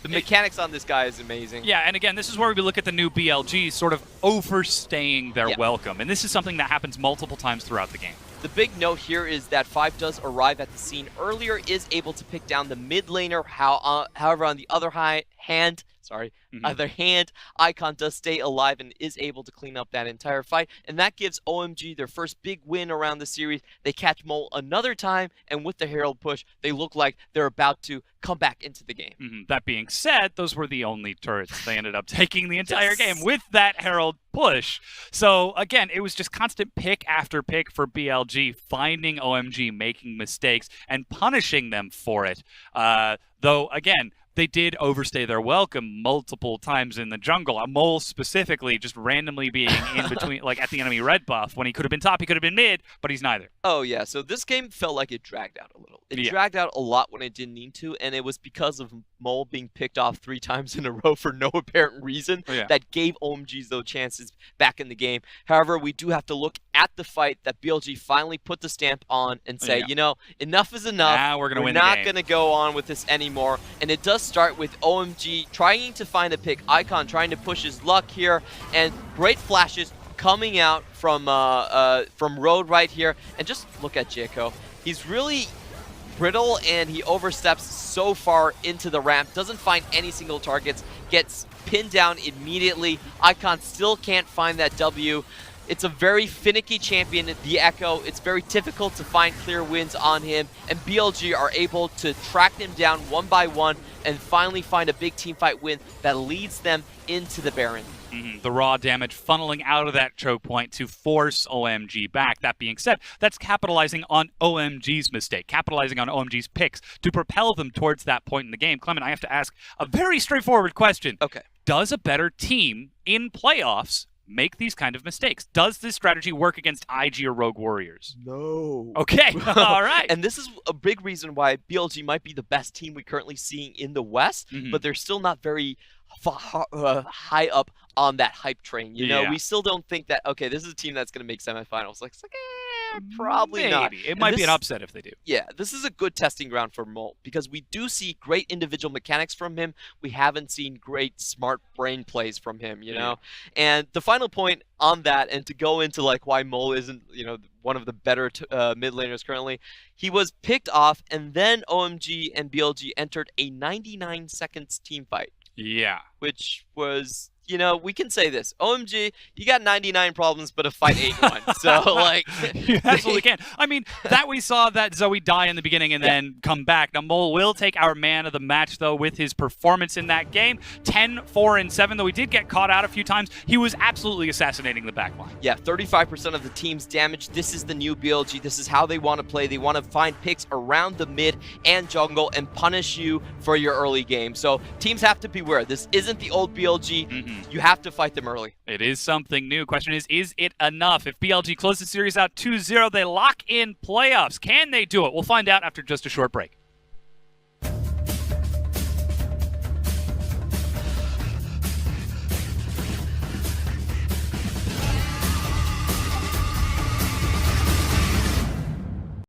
the mechanics on this guy is amazing. Yeah, and again, this is where we look at the new BLG sort of overstaying their welcome. And this is something that happens multiple times throughout the game. The big note here is that 5 does arrive at the scene earlier, is able to pick down the mid laner. However, on the other hand, sorry. Other hand, Icon does stay alive and is able to clean up that entire fight, and that gives OMG their first big win around the series. They catch Mole another time, and with the Herald push, they look like they're about to come back into the game. That being said, those were the only turrets they ended up taking the entire game with that Herald push. So again, it was just constant pick after pick for BLG, finding OMG making mistakes and punishing them for it. Though again, they did overstay their welcome multiple times in the jungle. A Mole specifically just randomly being in between, like at the enemy red buff. When he could have been top, he could have been mid, but he's neither. Oh yeah, so this game felt like it dragged out a little. It dragged out a lot when it didn't need to, and it was because of Mole being picked off 3 times in a row for no apparent reason that gave OMGs those chances back in the game. However, we do have to look at the fight that BLG finally put the stamp on and say, you know, enough is enough. Now we're not going to go on with this anymore. And it does start with OMG trying to find a pick. Icon trying to push his luck here, and great flashes coming out from Road right here. And just look at Jaco. He's really brittle, and he oversteps so far into the ramp, doesn't find any single targets, gets pinned down immediately. Icon still can't find that W. It's a very finicky champion, the Echo. It's very difficult to find clear wins on him, and BLG are able to track him down one by one and finally find a big teamfight win that leads them into the Baron. The raw damage funneling out of that choke point to force OMG back. That being said, that's capitalizing on OMG's mistake, capitalizing on OMG's picks to propel them towards that point in the game. Clement, I have to ask a very straightforward question. Okay. Does a better team in playoffs make these kind of mistakes? Does this strategy work against IG or Rogue Warriors? No. Okay, all right. And this is a big reason why BLG might be the best team we're currently seeing in the West, but they're still not very high up on that hype train. You know, we still don't think that, okay, this is a team that's going to make semifinals. Like, it's like, probably not. It might be an upset if they do. Yeah, this is a good testing ground for Mole because we do see great individual mechanics from him. We haven't seen great smart brain plays from him, you know? And the final point on that, and to go into like why Mole isn't, you know, one of the better mid laners currently, he was picked off, and then OMG and BLG entered a 99 seconds team fight. Yeah. Which was, you know, we can say this. OMG, you got 99 problems, but a fight 8-1. So, like... You absolutely can. I mean, that we saw that Zoe die in the beginning and then come back. Now, Mole will take our man of the match, though, with his performance in that game. 10, 4, and 7, though he did get caught out a few times. He was absolutely assassinating the backline. Yeah, 35% of the team's damage. This is the new BLG. This is how they want to play. They want to find picks around the mid and jungle and punish you for your early game. So, teams have to beware. This isn't the old BLG. You have to fight them early. It is something new. Question is it enough? If BLG closes the series out 2-0, they lock in playoffs. Can they do it? We'll find out after just a short break.